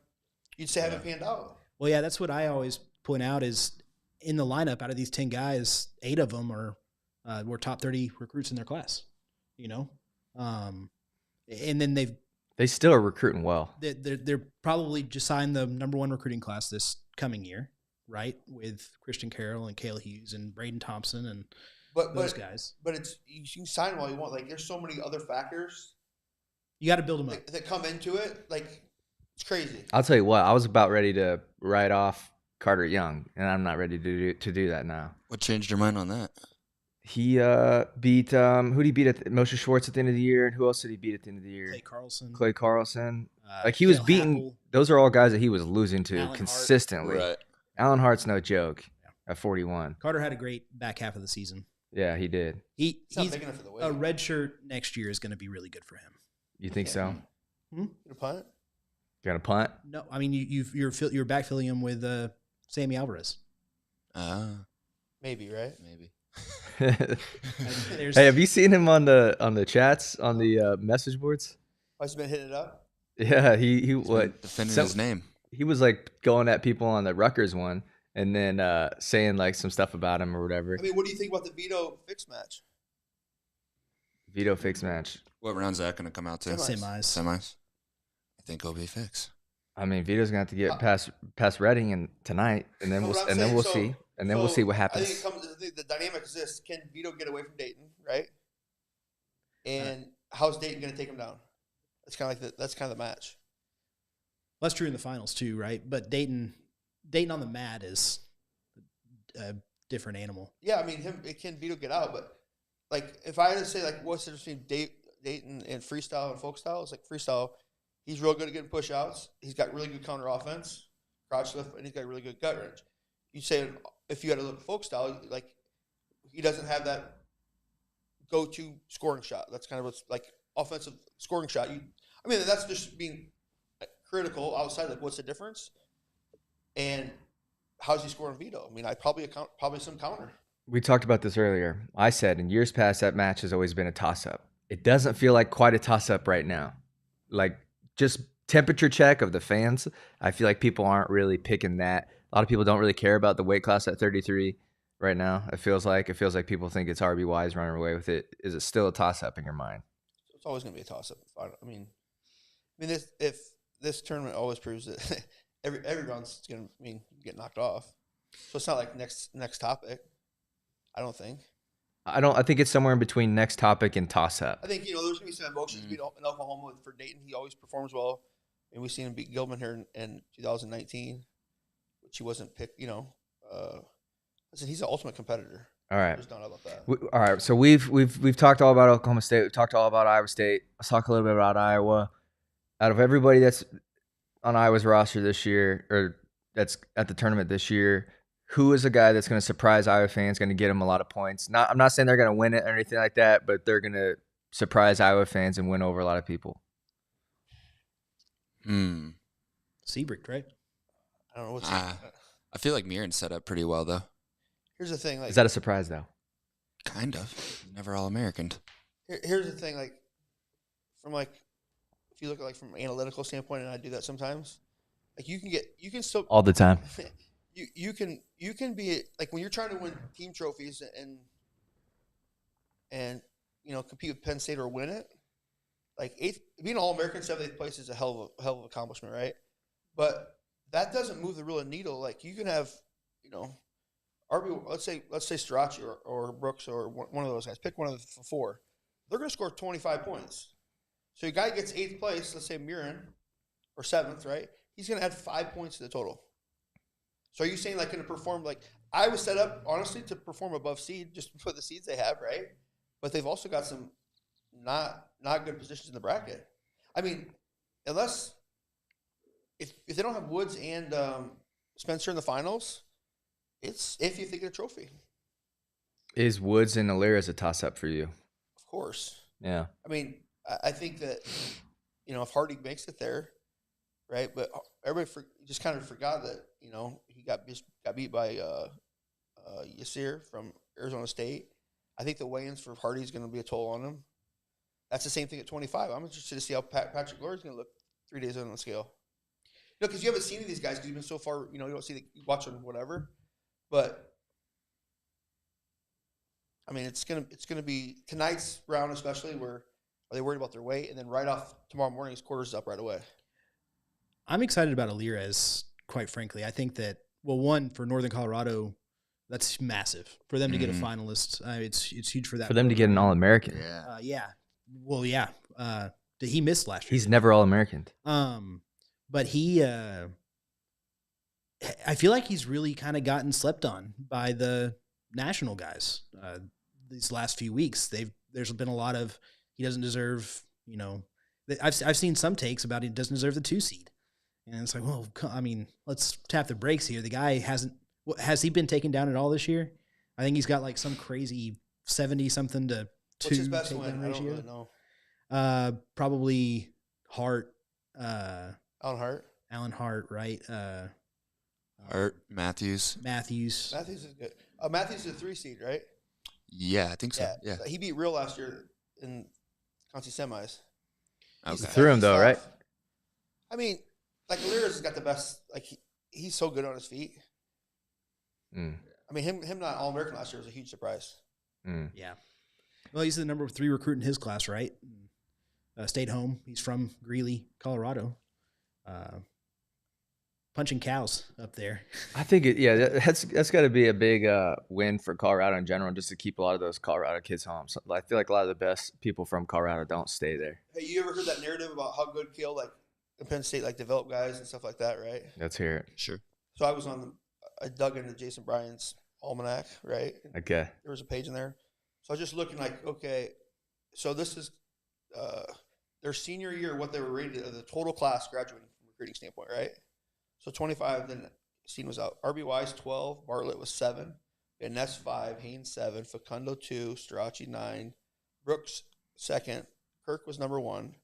panned out. Well, yeah, that's what I always point out is in the lineup out of these 10 guys, 8 of them were top 30 recruits in their class. You know, and then they still are recruiting well. They're probably just signed the #1 recruiting class this coming year, right? With Christian Carroll and Kayla Hughes and Braden Thompson and those guys. But you can sign them all you want. Like there's so many other factors. You got to build them up that come into it. Like it's crazy. I'll tell you what. I was about ready to write off Carter Young, and I'm not ready to do that now. What changed your mind on that? He beat who did he beat at Moshe Schwartz at the end of the year, and who else did he beat at the end of the year? Clay Carlson. Like he was beating. Happel. Those are all guys that he was losing to Alan consistently. Right. Alan Hart's no joke at 41. Carter had a great back half of the season. Yeah, he did. He's not big enough for the weight. A red shirt next year is going to be really good for him. You think so? Gonna punt? Gonna punt? No, I mean you're backfilling him with Sammy Alvarez. Maybe, right? Maybe. Hey, have you seen him on the chats on the message boards? Oh, he's been hitting it up. Yeah, he what defending his name. He was like going at people on the Rutgers one, and then saying like some stuff about him or whatever. I mean, what do you think about the Vito Fix match? Vito Fix match. What round's that going to come out to? Semis. I think it'll be Fix. I mean, Vito's gonna have to get past Reading and tonight, and then No, we'll but I'm and then saying, we'll so- see, and then we'll see what I think happens. it comes. The dynamic is this: can Vito get away from Dayton, right? And how's Dayton going to take him down? That's kind of like that's kind of the match. Well, that's true in the finals too, right? But Dayton on the mat is a different animal. Yeah, I mean, can Vito get out? But like, if I had to say, like, what's the difference between Dayton and freestyle and folk style? It's like freestyle. He's real good at getting push outs. He's got really good counter offense, crotch lift, and he's got really good gut wrench. You say if you had to look at folk style, like he doesn't have that go-to scoring shot. That's kind of what's like offensive scoring shot. I mean, that's just being critical outside. Like, what's the difference? And how's he scoring Vito? I mean, probably some counter. We talked about this earlier. I said in years past that match has always been a toss-up. It doesn't feel like quite a toss-up right now. Like, just temperature check of the fans. I feel like people aren't really picking that. A lot of people don't really care about the weight class at 33 right now. It feels like people think it's RBY's running away with it. Is it still a toss-up in your mind? It's always going to be a toss-up. I mean, if this tournament always proves that every round's going to mean you get knocked off. So it's not like next topic. I don't think. I think it's somewhere in between next topic and toss-up. I think there's going to be some emotions in Oklahoma for Dayton. He always performs well, and we've seen him beat Gilman here in 2019, which he wasn't picked. Listen, he's an ultimate competitor. All right. There's no doubt about that. All right. So we've talked all about Oklahoma State. We've talked all about Iowa State. Let's talk a little bit about Iowa. Out of everybody that's on Iowa's roster this year, or that's at the tournament this year, who is a guy that's going to surprise Iowa fans, going to get them a lot of points? I'm not saying they're going to win it or anything like that, but they're going to surprise Iowa fans and win over a lot of people. Seabrecht, right? I don't know what's. I feel like Mirren set up pretty well though. Here's the thing. Like, Is that a surprise though? Kind of. Never All-American. Here's the thing. Like, from like, if you look at like from an analytical standpoint, and I do that sometimes. Like, you can still All the time. you can be like when you're trying to win team trophies and compete with Penn State or win it. Like being All-American 7th place is a hell of accomplishment, right? But that doesn't move the real needle. Like, you can have RB. Let's say Strachey or Brooks or one of those guys. Pick one of the four. They're going to score 25 points. So your guy gets 8th place. Let's say Mirren or 7th, right? He's going to add 5 points to the total. So are you saying like going to perform like I was set up honestly to perform above seed just for the seeds they have, right? But they've also got some not good positions in the bracket. I mean, unless if they don't have Woods and Spencer in the finals, it's if you think of a trophy. Is Woods and Alira's a toss-up for you? Of course. Yeah. I mean, I think that if Hardy makes it there, right? But everybody just kind of forgot that he got beat by Yasir from Arizona State. I think the weigh-ins for Hardy is going to be a toll on him. That's the same thing at 25. I'm interested to see how Patrick Glory is going to look 3 days in on the scale. Because you haven't seen any of these guys because you've been so far. You don't see you watch them whatever. But I mean, it's gonna be tonight's round especially where are they worried about their weight, and then right off tomorrow morning his quarters up right away. I'm excited about Alirez, quite frankly. I think that, well, one, for Northern Colorado, that's massive. For them to get a finalist, it's huge for that. For them to get an All-American. Yeah. Yeah. Well, yeah. He missed last year. He's never All-American. But he, I feel like he's really kind of gotten slept on by the national guys. These last few weeks, there's been a lot of he doesn't deserve. I've seen some takes about he doesn't deserve the 2 seed, and it's like, well, I mean, let's tap the brakes here. The guy has he been taken down at all this year? I think he's got like some crazy 70 something to 2 What's his best takedown win? I ratio. don't really know. Probably Hart. Alan Hart, right? Art Matthews. Matthews is good. Matthews is a 3 seed, right? Yeah, I think so. Yeah. He beat Real last year in Conti semis. Okay. Threw him though, right? I mean, like Alirez has got the best. Like he's so good on his feet. I mean, him not All-American last year was a huge surprise. Yeah. Well, he's the number 3 recruit in his class, right? Stayed home. He's from Greeley, Colorado. punching cows up there. I think that's got to be a big win for Colorado in general, just to keep a lot of those Colorado kids home. So I feel like a lot of the best people from Colorado don't stay there. Hey, you ever heard that narrative about how good Kale, like in Penn State, like developed guys and stuff like that, right? Let's hear it. Sure. So I dug into Jason Bryan's almanac, right? Okay. There was a page in there. So I was just looking like, okay, so this is their senior year, what they were rated as the total class graduating from a recruiting standpoint, right? So 25, then Steen was out. RB Wise 12, Bartlett was 7, Van Ness 5, Haynes 7, Facundo 2, Strachey 9, Brooks 2nd, Kirk was number 1,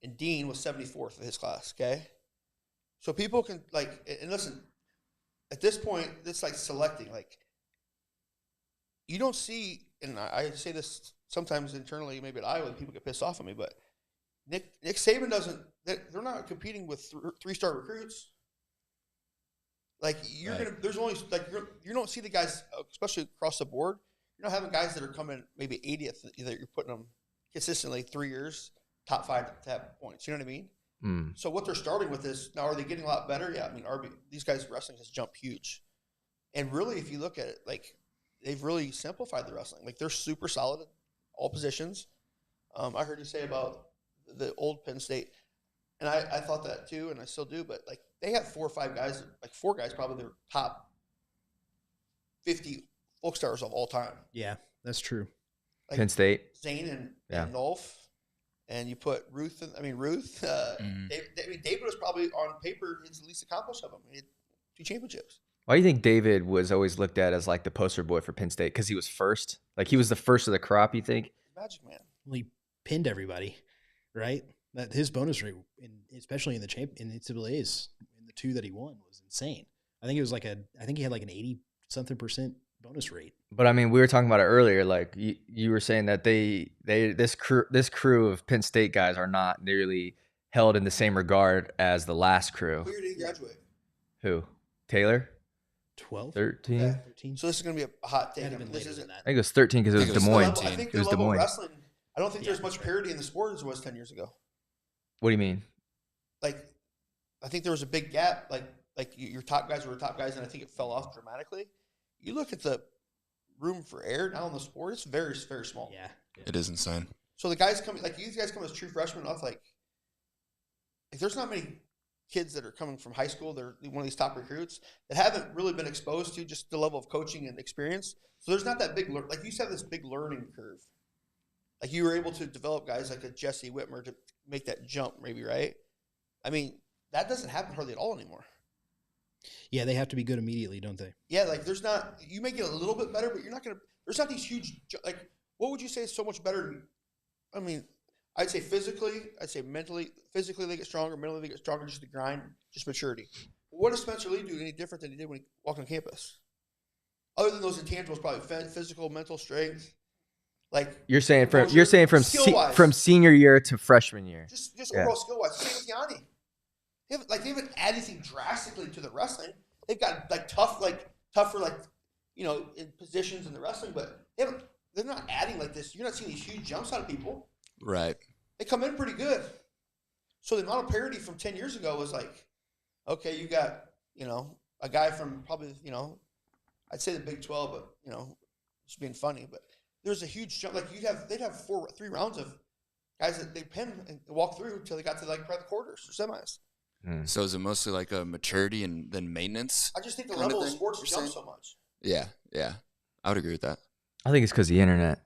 and Dean was 74th of his class, okay? So people can, like, and listen, at this point, it's like selecting. Like, you don't see, and I say this sometimes internally, maybe at Iowa, people get pissed off at me, but Nick Saban doesn't, they're not competing with 3-star recruits. Like, you're Right. going to, there's only, like, you don't see the guys, especially across the board, you're not having guys that are coming maybe 80th, that you're putting them consistently 3 years, top 5 to have points. You know what I mean? Mm. So what they're starting with is, now are they getting a lot better? Yeah, I mean, these guys' wrestling has jumped huge. And really, if you look at it, like, they've really simplified the wrestling. Like, they're super solid at all positions. I heard you say about the old Penn State, and I thought that too, and I still do, but, like, they have 4 or 5 guys, like 4 guys probably their top 50 folk stars of all time. Yeah, that's true. Like Penn State. Zane Yeah. and Nolf. And you put Ruth, David was probably on paper his least accomplished of them. He had 2 championships. Why do you think David was always looked at as like the poster boy for Penn State? Because he was first? Like he was the first of the crop, you think? Magic Man. Well, he pinned everybody, right? That his bonus rate, especially in the NCAAs, in the 2 that he won, was insane. I think he had like an 80-something% bonus rate. But I mean, we were talking about it earlier. Like you were saying that this crew of Penn State guys are not nearly held in the same regard as the last crew. Who year did he graduate? Who? Taylor? 12? 13? Yeah. 13? So this is going to be a hot take. Might I have mean, been this later isn't. than I that. think it was 13 because it was I think Des it was Moines. 13. I think It the was Des level of Moines. wrestling, I don't think Yeah, there's much sure. parity in the sport as it was 10 years ago. What do you mean? Like, I think there was a big gap. Like your top guys were top guys, and I think it fell off dramatically. You look at the room for air now in the sport; it's very, very small. Yeah. It is insane. So the guys coming, like these guys come as true freshmen off, like there's not many kids that are coming from high school. They're one of these top recruits that haven't really been exposed to just the level of coaching and experience. So there's not that big, like you used to have this big learning curve. Like you were able to develop guys like a Jesse Whitmer to make that jump, maybe, right? I mean, that doesn't happen hardly at all anymore. Yeah, they have to be good immediately, don't they? Yeah, like there's not, you may get a little bit better, but you're not going to, there's not these huge, like, what would you say is so much better? I mean, I'd say physically, I'd say mentally, physically they get stronger, mentally they get stronger, just the grind, just maturity. What does Spencer Lee do any different than he did when he walked on campus? Other than those intangibles, probably physical, mental strength. Like You're saying skill-wise. from senior year to freshman year. Just Yeah. overall skill wise. Same with Yanni. They haven't added anything drastically to the wrestling. They've got tougher in positions in the wrestling, but they're not adding like this. You're not seeing these huge jumps out of people. Right. They come in pretty good. So the amount of parity from 10 years ago was like, okay, you got, a guy from probably, I'd say the Big 12, but, just being funny, but there's a huge jump. Like they'd have 3 rounds of guys that they pin and walk through until they got to like the quarters or semis. So is it mostly like a maturity and then maintenance? I just think the kind of level of thing sports you're jumps saying? so much. Yeah. I would agree with that. I think it's because the internet.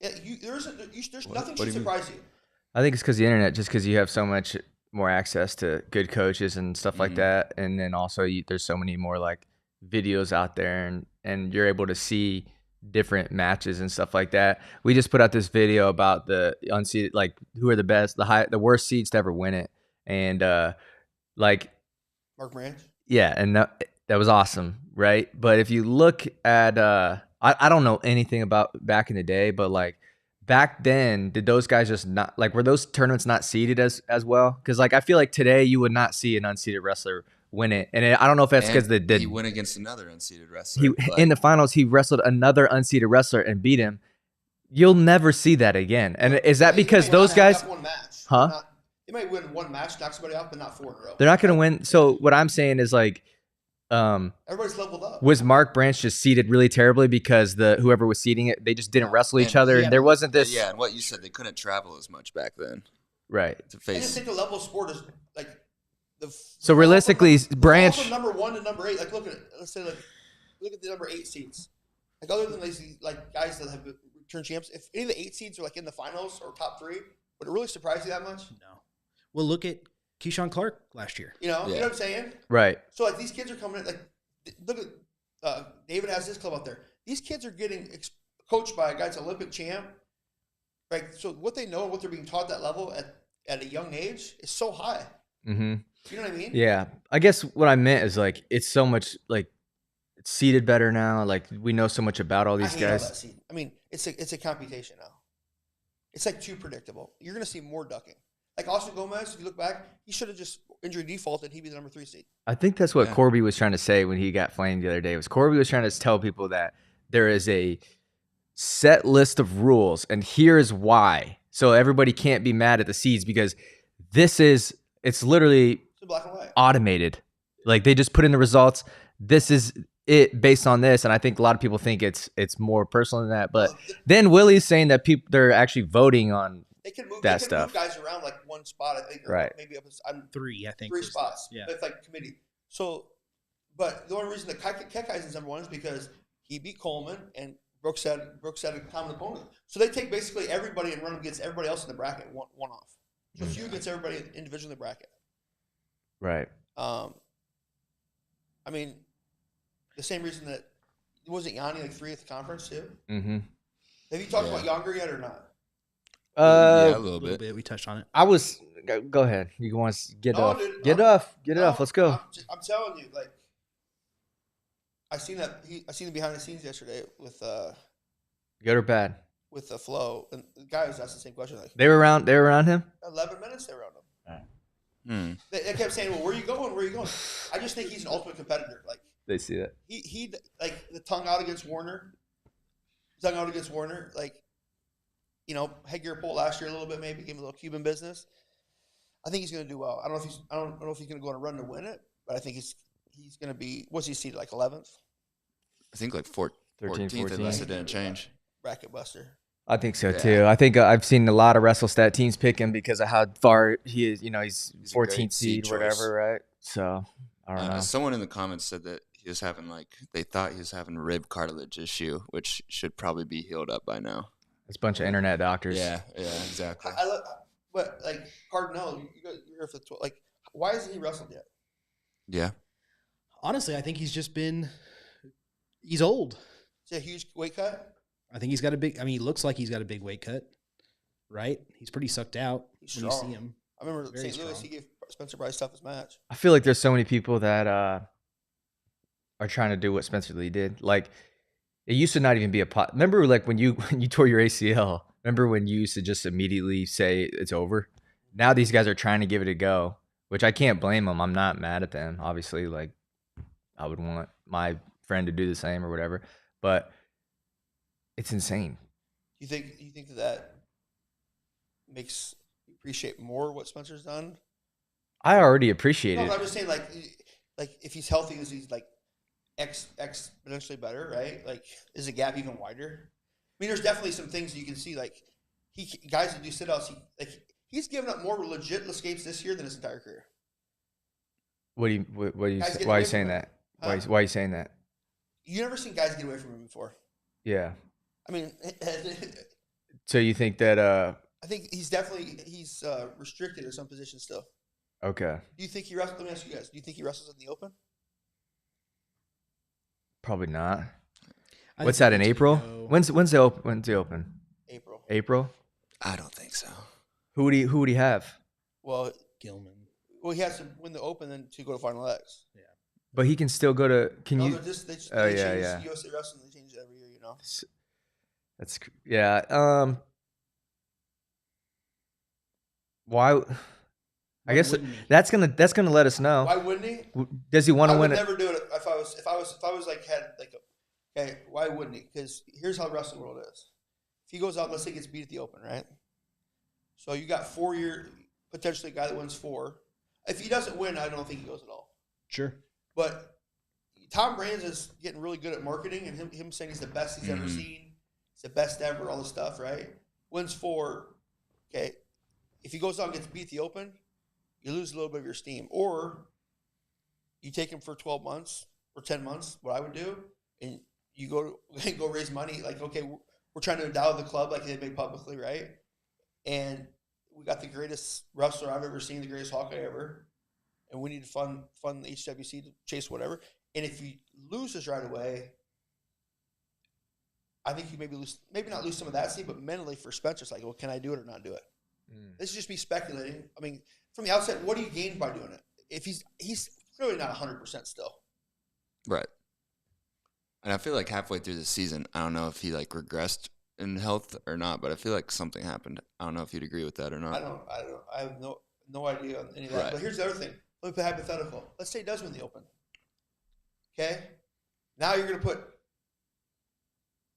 Yeah, there's nothing what do should you mean? surprise you. I think it's because the internet, just because you have so much more access to good coaches and stuff like that, and then also there's so many more like videos out there, and you're able to see different matches and stuff like that. We just put out this video about the unseeded, like who are the best, the worst seeds to ever win it, and like Mark Branch. yeah, and that was awesome, right? But if you look at I don't know anything about back in the day, but like back then, did those guys just not like, were those tournaments not seeded as well? Because like I feel like today you would not see an unseeded wrestler win it, and I don't know if that's because he went against another unseeded wrestler. in the finals he wrestled another unseeded wrestler and beat him. You'll never see that again. And is that because those guys? One match. Huh? They might win one match, knock somebody out, but not 4 in a row. They're not going to win. So what I'm saying is like, Everybody's leveled up. was Mark Branch just seated really terribly because whoever was seating it, they just didn't wrestle each other. Yeah, There wasn't this. Yeah, and what you said, they couldn't travel as much back then. Right. To I face. just think the level of sport is like So realistically, Branch from number 1 to number 8. Like look at the number 8 seeds. Like other than these like guys that have returned champs, if any of the 8 seeds are like in the finals or top 3, would it really surprise you that much? No. Well, look at Keyshawn Clark last year. You know, Yeah. you know what I'm saying? right. So like these kids are coming in. Like look at David has this club out there. These kids are getting coached by a guy's Olympic champ. Right. So what they know and what they're being taught at that level at a young age is so high. Mm-hmm. You know what I mean? Yeah. I guess what I meant is like it's so much like it's seated better now. Like we know so much about all these I hate all guys. that seed. I mean, it's a computation now. It's like too predictable. You're going to see more ducking. Like Austin Gomez, if you look back, he should have just injury defaulted. He'd be the number 3 seed. I think that's what Corby was trying to say when he got flamed the other day. Corby was trying to tell people that there is a set list of rules, and here's why. So everybody can't be mad at the seeds because it's literally It's black and white. automated. Like they just put in the results. This is it based on this, and I think a lot of people think it's more personal than that. But then Willie's saying that they're actually voting on They can move, that they can stuff. move guys around like one spot, I think, or Right. maybe up on 3, I think. 3 was- spots. Yeah. It's like committee. So, but the only reason that Kekai's number 1 is because he beat Coleman and Brooks had a common opponent. So they take basically everybody and run them against everybody else in the bracket, one off. So it's you against everybody individually in the bracket. right. I mean, the same reason that wasn't Yanni like 3 at the conference too. Mm-hmm. Have you talked about Younger yet or not? Yeah, a A little little bit. bit. We touched on it. I was go ahead. You want to get No, off? dude, Get I'm- off. Get No, off. Let's go. I'm telling you, like, I seen the behind the scenes yesterday with Good or bad? Flo, and the guy was asking the same question. Like, They were around. They were around him. 11 minutes they were on him. Hmm. They kept saying, "Well, where are you going? Where are you going?" I just think he's an ultimate competitor. Like They see that. he like the tongue out against Warner, like, you know, headgear pull last year a little bit, maybe gave him a little Cuban business. I think he's going to do well. I don't know if he's going to go on a run to win it, but I think he's going to be. What's he seated, like 11th? I think like 13, 14th, unless it didn't change. Bracket buster. I think so Yeah. too. I think I've seen a lot of WrestleStat teams pick him because of how far he is. You know, he's He's a 14th great seed seed, whatever, choice. right? So I don't know. Someone in the comments said that he was having they thought he was having a rib cartilage issue, which should probably be healed up by now. It's a bunch of internet doctors. Yeah, exactly. I love, but like Cardinal, you're here for the 12. Like, why hasn't he wrestled yet? Yeah. Honestly, I think he's old. Is it a huge weight cut? I think he's got he looks like he's got a big weight cut, right? He's pretty sucked out He's when you strong. see him. I remember Very St. Louis. strong. He gave Spencer Bryce toughest match. I feel like there's so many people that are trying to do what Spencer Lee did. Like it used to not even be a pot. Remember, like when you tore your ACL. Remember when you used to just immediately say it's over? Now these guys are trying to give it a go, which I can't blame them. I'm not mad at them. Obviously, like I would want my friend to do the same or whatever, but it's insane. You think that makes you appreciate more what Spencer's done? I already appreciate No, it. but I'm just saying, like if he's healthy, is he's like exponentially better, right? Like, is the gap even wider? I mean, there's definitely some things that you can see. Like, guys that do sit outs, he's given up more legit escapes this year than his entire career. Why are you Guys, why are you get saying away that? from him. Why are you saying that? You never seen guys get away from him before. Yeah. I mean, So you think that I think he's restricted in some positions still. okay. Do you think he wrestles? Let me ask you guys. Do you think he wrestles in the open? Probably not. I What's think that in he's April? gonna go- When's the open? April. April? I don't think so. Who would he have? Well, Gilman? he has to win the open then to go to Final X. But he can still go to They change yeah. USA Wrestling. They change it every year, you know. That's why I guess wouldn't he? that's gonna let us know. Why wouldn't he? Does he want I to would win it? never do it if I was like had like okay, why wouldn't he? Because here's how wrestling world is. If he goes out, let's say he gets beat at the open, right? So you got 4 years, potentially a guy that wins 4. If he doesn't win, I don't think he goes at all. Sure. But Tom Brands is getting really good at marketing, and him saying he's the best he's ever seen, he's the best ever, all this stuff, right? Wins 4, okay. If he goes out and gets beat the Open, you lose a little bit of your steam. Or you take him for 12 months or 10 months, what I would do, and you go raise money. Like, okay, we're trying to endow the club like they made publicly, right? And we got the greatest wrestler I've ever seen, the greatest Hawkeye ever, and we need to fund the HWC to chase whatever. And if he loses right away, I think you maybe not lose some of that seed, but mentally for Spencer, it's like, well, can I do it or not do it? This is just me speculating. I mean, from the outset, what do you gain by doing it? If he's clearly not 100% still. Right. And I feel like halfway through the season, I don't know if he like regressed in health or not, but I feel like something happened. I don't know if you'd agree with that or not. I don't. I have no idea on any of that. Right. But here's the other thing. Let me put a hypothetical. Let's say he does win the Open. Okay? Now you're going to put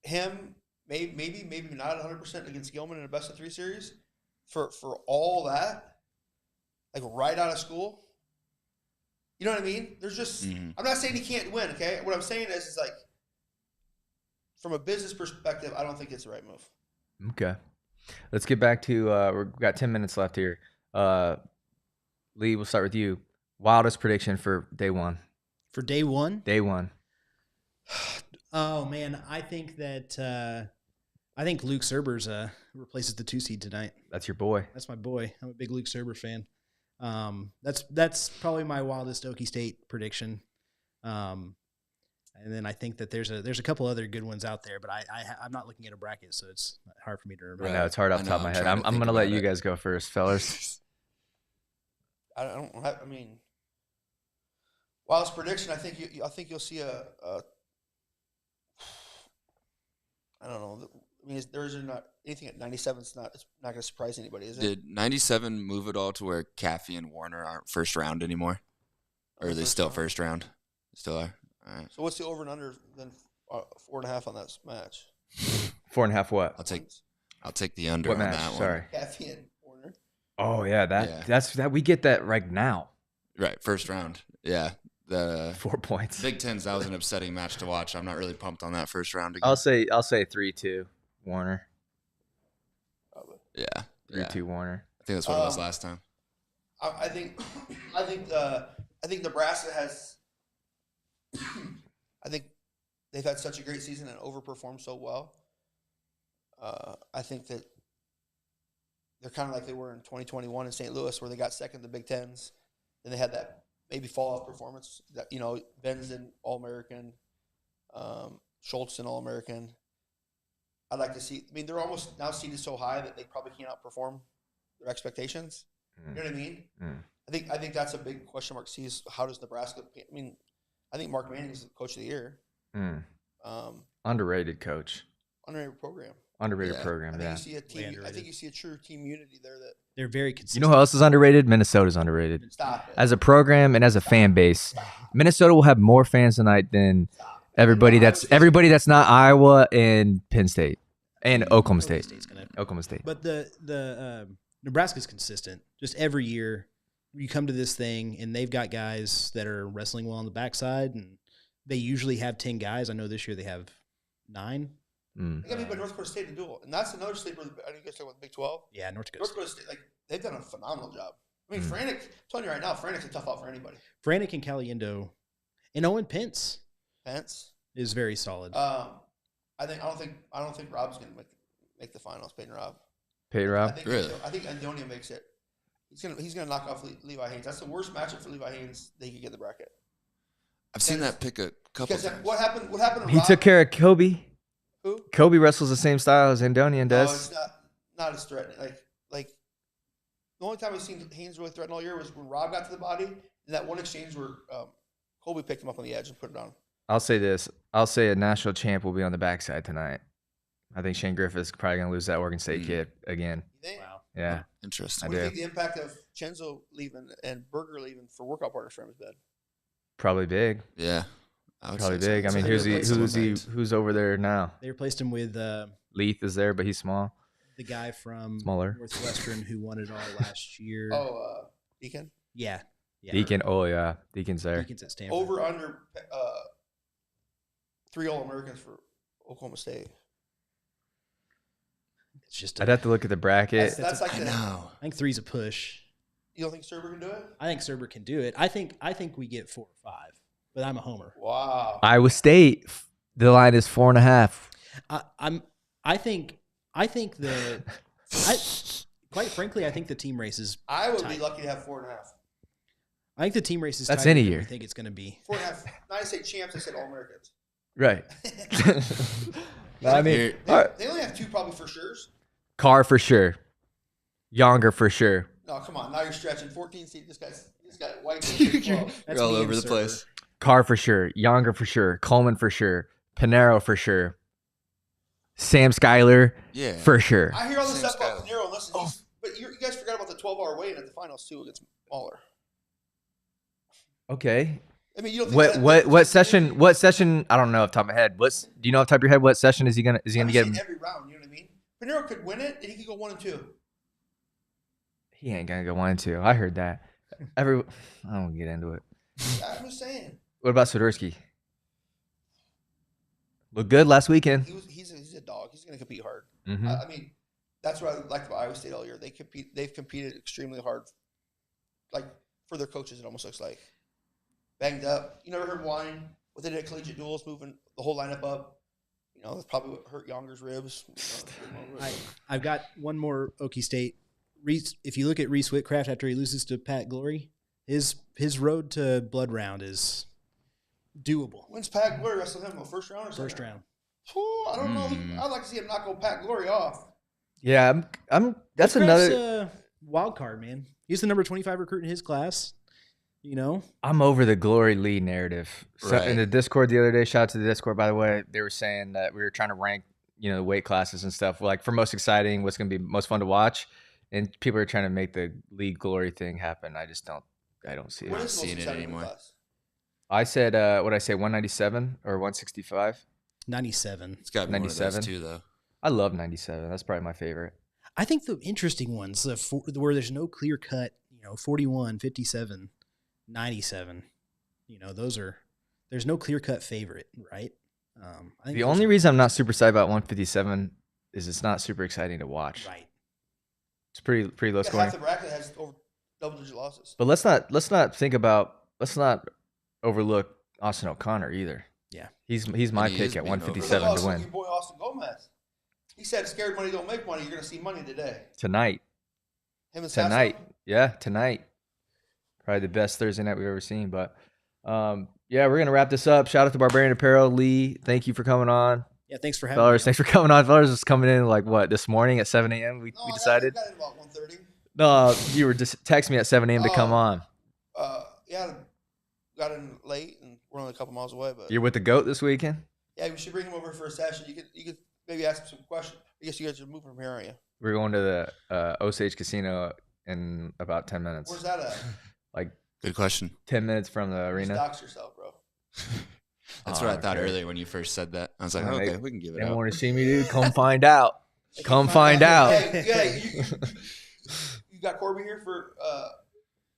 him, maybe not 100% against Gilman in a best-of-3 series for all that, like right out of school. You know what I mean? There's just I'm not saying he can't win, okay? What I'm saying is like, from a business perspective, I don't think it's the right move. Okay. Let's get back to we've got 10 minutes left here. Lee, we'll start with you. Wildest prediction for day one. For day one? Day one. Oh, man. I think that Luke Serbers replaces the 2 seed tonight. That's your boy. That's my boy. I'm a big Luke Serber fan. That's probably my wildest Okl State prediction. And then I think that there's a couple other good ones out there, but I'm not looking at a bracket, so it's hard for me to remember. I know it's hard off the top of my head. I'm going to let you guys go first, fellas. I mean, wildest prediction. I think you'll see a I don't know. I mean, there is not anything at 97. It's not going to surprise anybody, is it? Did 97 move at all to where Caffey and Warner aren't first round anymore, or are they still first round? Still are. All right. So what's the over and under then? 4.5 on that match. 4.5 what? I'll take the under What on match? that one. Sorry. Caffey and Warner. Oh yeah, that's we get that right now. Right, first round. Yeah. The 4 points. Big Ten's, that was an upsetting match to watch. I'm not really pumped on that first round again. I'll say 3-2 Warner. Probably. Yeah. 3-2 Warner. I think that's what it was last time. I think Nebraska has. I think they've had such a great season and overperformed so well. I think that they're kind of like they were in 2021 in St. Louis, where they got second in the Big Tens, and they had that maybe fall-off performance. That Ben's an All-American, Schultz an All-American. I'd like to see. I mean, they're almost now seeded so high that they probably can't outperform their expectations. You know what I mean? I think that's a big question mark. See, is how does Nebraska? I mean, I think Mark Manning is the coach of the year. Underrated coach. Underrated program. Underrated program. I think Yeah. you see a team. I think you see a true team unity there. That They're very consistent. You know who else is underrated? Minnesota's underrated. stop it. As a program and as a fan base, Minnesota will have more fans tonight than everybody that's not Iowa and Penn State and Oklahoma State. Oklahoma State. But the Nebraska's consistent. Just every year, you come to this thing and they've got guys that are wrestling well on the backside, and they usually have 10 guys. I know this year they have 9. They got beat by North Dakota State in the duel, and that's another sleeper. I know you guys talking about the Big 12. Yeah, North Dakota. North Dakota State, like they've done a phenomenal job. I mean, Franek. I'm telling you right now, Franek's a tough out for anybody. Franek and Caliendo, and Owen Pence is very solid. I don't think Rob's going to make the finals. Peyton Rob. Really? I think Andonia makes it. He's gonna knock off Levi Haynes. That's the worst matchup for Levi Haynes they could get in the bracket. I've seen that pick a couple Because times. what happened to He Rob? took care of Kobe. Who? Kobe wrestles the same style as Andonian No, does. it's not as threatening. Like the only time I've seen Haynes really threaten all year was when Rob got to the body, and that one exchange where Kobe picked him up on the edge and put it on. I'll say this. I'll say a national champ will be on the backside tonight. I think Shane Griffith's probably going to lose that Oregon State kid again. You think? Wow. Yeah. Interesting. What do you think the impact of Chenzo leaving and Berger leaving for workout partners for him has been? Probably big. Yeah. I would Probably say so. big. I mean, It's like who's over there now? They replaced him with Leith is there, but he's small. the guy from Smaller. Northwestern who won it all last year. Deacon. Yeah. Deacon. Oh yeah, Deacon's there. Deacon's at Stanford. Over under 3 All-Americans for Oklahoma State. It's just. I'd have to look at the bracket. That's like I the, know. I think 3's a push. You don't think Serber can do it? I think Serber can do it. I think we get 4 or 5, but I'm a homer. Wow. Iowa State. The line is 4.5. Quite frankly, I think the team race is. I would be tight. lucky to have 4.5. I think the team race is. That's tighter any than year. we think it's going to be. 4.5. Not I say champs, I said All-Americans. Right. No, I mean, They only have 2 probably for sure's. Carr for sure. Younger for sure. No, come on. Now you're stretching. 14 seed. This guy white. That's You're all me and over the Serber. place. Carr for sure. Younger for sure. Coleman for sure. Panero for sure. Sam Schuyler Yeah. for sure. I hear all this Same stuff about style. Panero. And listen, but you guys forgot about the 12-hour weigh-in at the finals too against Mahler. Okay. I mean, you don't think What session? I don't know off the top of my head. Do you know off the top of your head what session is he gonna I'm get saying him? every round? You know what I mean? Panero could win it, and he could go 1 and 2. He ain't gonna go 1 and 2. I heard that. I don't get into it. I'm just saying. What about Swiderski? Looked good last weekend. He's a dog. He's going to compete hard. Mm-hmm. I mean, that's what I liked about Iowa State all year. They've competed extremely hard. Like for their coaches, it almost looks like banged up. You never heard whine. What they did at collegiate duels, moving the whole lineup up. You know, that's probably what hurt Younger's ribs. I've got one more Okie State. If you look at Reese Whitcraft after he loses to Pat Glory, his road to blood round is doable. When's Pat Glory wrestle him? First round or second? First round. I don't know. I'd like to see him knock old Pat Glory off. Yeah, I'm. That's Whitcraft's another. a wild card, man. He's the number 25 recruit in his class. You know, I'm over the Glory Lee narrative. So Right. in the Discord the other day, shout out to the Discord, by the way, they were saying that we were trying to rank, the weight classes and stuff, like for most exciting, what's going to be most fun to watch. And people are trying to make the league glory thing happen. I don't see What it. is the most seeing it exciting anymore. class? I said, what I say, 197 or 165? 97. It's got to be one of 97. those two, though. I love 97. That's probably my favorite. I think the interesting ones, where there's no clear cut, 41, 57, 97, there's no clear cut favorite, right? I think The those only are- reason I'm not super excited about 157 is it's not super exciting to watch. Right. It's pretty low Yeah, scoring. half the bracket has over double-digit losses. But let's not overlook Austin O'Connor either. Yeah. He's my And he pick is at being 157 Look, to win Your boy Austin Gomez. He said, "Scared money don't make money. You're going to see money today." tonight. Him and Tonight, Sasso? yeah, tonight. Probably the best Thursday night we've ever seen. But yeah, we're gonna wrap this up. Shout out to Barbarian Apparel, Lee. Thank you for coming on, Yeah, thanks for having fellas. me. Thanks for coming on, fellas. Just coming in like what this morning at 7 a.m. We No, decided. I got in about 1:30. No, you were just texting me at 7 a.m. to come Oh. on. Yeah, got in late, and we're only a couple miles away. But You're with the goat this weekend. yeah, we should bring him over for a session. You could maybe ask him some questions. I guess you guys are moving from here, aren't you? We're going to the Osage Casino in about 10 minutes. Where's that at? Like Good question. 10 minutes from the Just arena. dox yourself, bro. That's Oh, what I thought okay. earlier when you first said that. I was like, Well, okay, they- we can give it They up. want to see me, dude. Come find out. Come find out. Hey, you got Corby here for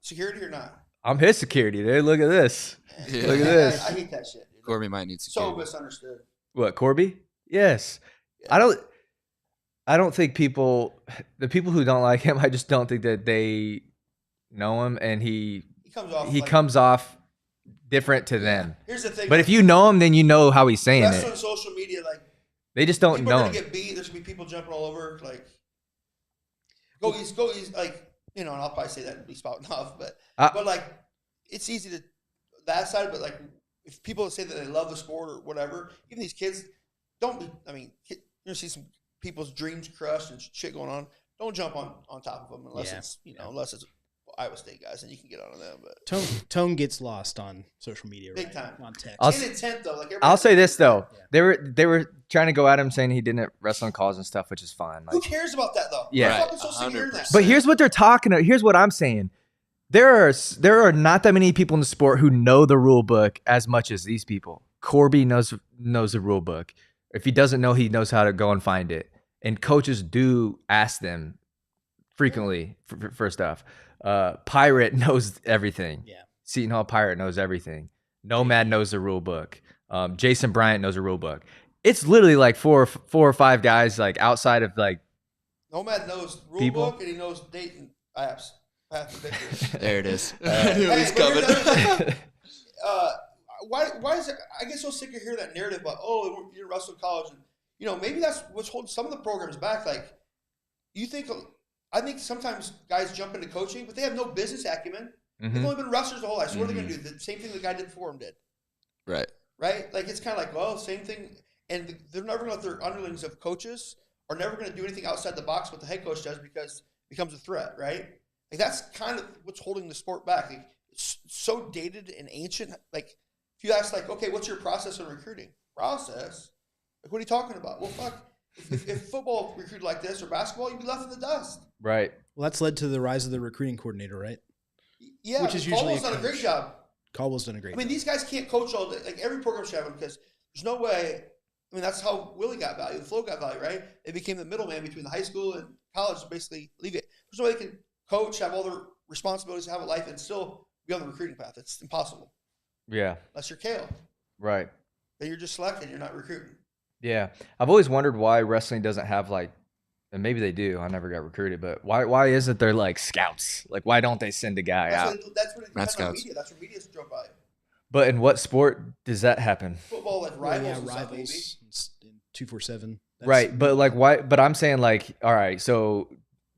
security or not? I'm his security, dude. Look at this. Yeah. Look at this. I hate that shit. Dude. Corby might need So security. misunderstood. What, Corby? Yes. Yeah. I don't think the people who don't like him, I just don't think that they know him, and he He comes off. comes off different to them. Here's the thing. But if you know him, then you know how he's saying that's it. on social media, like They just don't people know are him. gonna get beat. There's gonna be people jumping all over. Like, go east, like and I'll probably say that and be spouting off, but like it's easy to that side. But like if people say that they love the sport or whatever, even these kids don't be. I mean, you're gonna see some people's dreams crushed and shit going on. Don't jump on top of them unless Yeah. it's unless it's Iowa State guys, and you can get on them. But Tone gets lost on social media, Big right? time. On text. I'll in intent though, like I'll say this though. Yeah. They were trying to go at him saying he didn't wrestle on calls and stuff, which is fine. who Like, cares about that though? Yeah. I'm fucking so sick of hearing that. but here's what they're talking about. Here's what I'm saying. There are not that many people in the sport who know the rule book as much as these people. Corby knows the rule book. If he doesn't know, he knows how to go and find it. and coaches do ask them frequently for stuff. Pirate knows everything. Yeah. Seton Hall Pirate knows everything. Nomad knows the rule book. Jason Bryant knows the rule book. It's literally like four or five guys like outside of like Nomad knows rule people. book and he knows Dayton apps. Path to victory. There it is. I knew it was Hey, but here's the other coming. thing. Why is it? I get so sick of hearing that narrative about you're at Russell College, and maybe that's what's holding some of the programs back. Like I think sometimes guys jump into coaching, but they have no business acumen. They've only been wrestlers the whole life. So what are they going to do? The same thing the guy did before him did. Right. Right? Like it's kind of like, well, same thing. And they're never going to let their underlings of coaches are never going to do anything outside the box what the head coach does because it becomes a threat, right? Like that's kind of what's holding the sport back. Like, it's so dated and ancient. Like if you ask, like, okay, what's your process on recruiting? Process? Like, what are you talking about? Well, fuck. If football recruited like this or basketball, you'd be left in the dust. Right. Well, that's led to the rise of the recruiting coordinator, right? Yeah, Which is usually Caldwell's done a great job. Caldwell's done a great I mean, job. these guys can't coach all day. Like every program should have them because there's no way. I mean, that's how Willie got value. The Flo got value, right? They became the middleman between the high school and college to basically leave it. There's no way they can coach, have all their responsibilities, have a life, and still be on the recruiting path. It's impossible. Yeah. Unless you're Kale. Right. Then you're just selected. You're not recruiting. Yeah. I've always wondered why wrestling doesn't have like, and maybe they do. I never got recruited, but why isn't there like scouts? Like why don't they send a guy out? That's what it depends on scouts. media. That's where media's drove by. But in what sport does that happen? Football, like rivals and stuff, maybe. Rivals, 247. Right, but like why? But I'm saying like, all right, so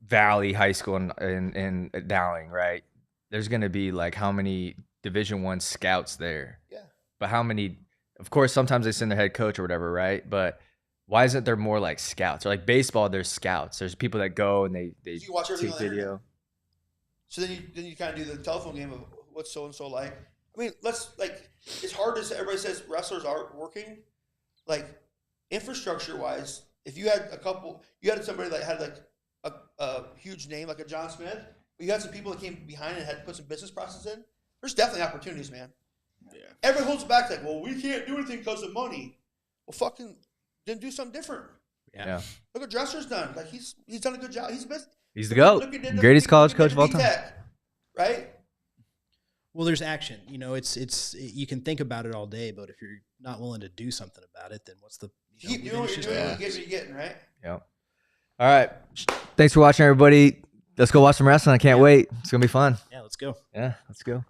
Valley High School in Dowling, right? There's gonna be like how many Division I scouts there? Yeah. But how many? Of course, sometimes they send their head coach or whatever, right? But why isn't there more like scouts? Or like baseball, there's scouts. There's people that go and they You can watch everything take on the video. internet. So then you kind of do the telephone game of what's so and so like. I mean, it's hard to say. Everybody says wrestlers aren't working. Like infrastructure wise, if you had somebody that had like a huge name like a John Smith, but you had some people that came behind and had to put some business process in. There's definitely opportunities, man. Yeah. Everyone holds back like, well, we can't do anything because of money. Well, fucking then do something different. Yeah. Look what Dresser's done. Like he's done a good job. He's the GOAT. Look at Greatest college coach of all time. Tech, right? Well, there's action. You can think about it all day, but if you're not willing to do something about it, then what's the You know what you're doing, you get what you're getting, right? Yeah. All right. Thanks for watching, everybody. Let's go watch some wrestling. I can't wait. It's gonna be fun. Yeah, let's go. Yeah, let's go.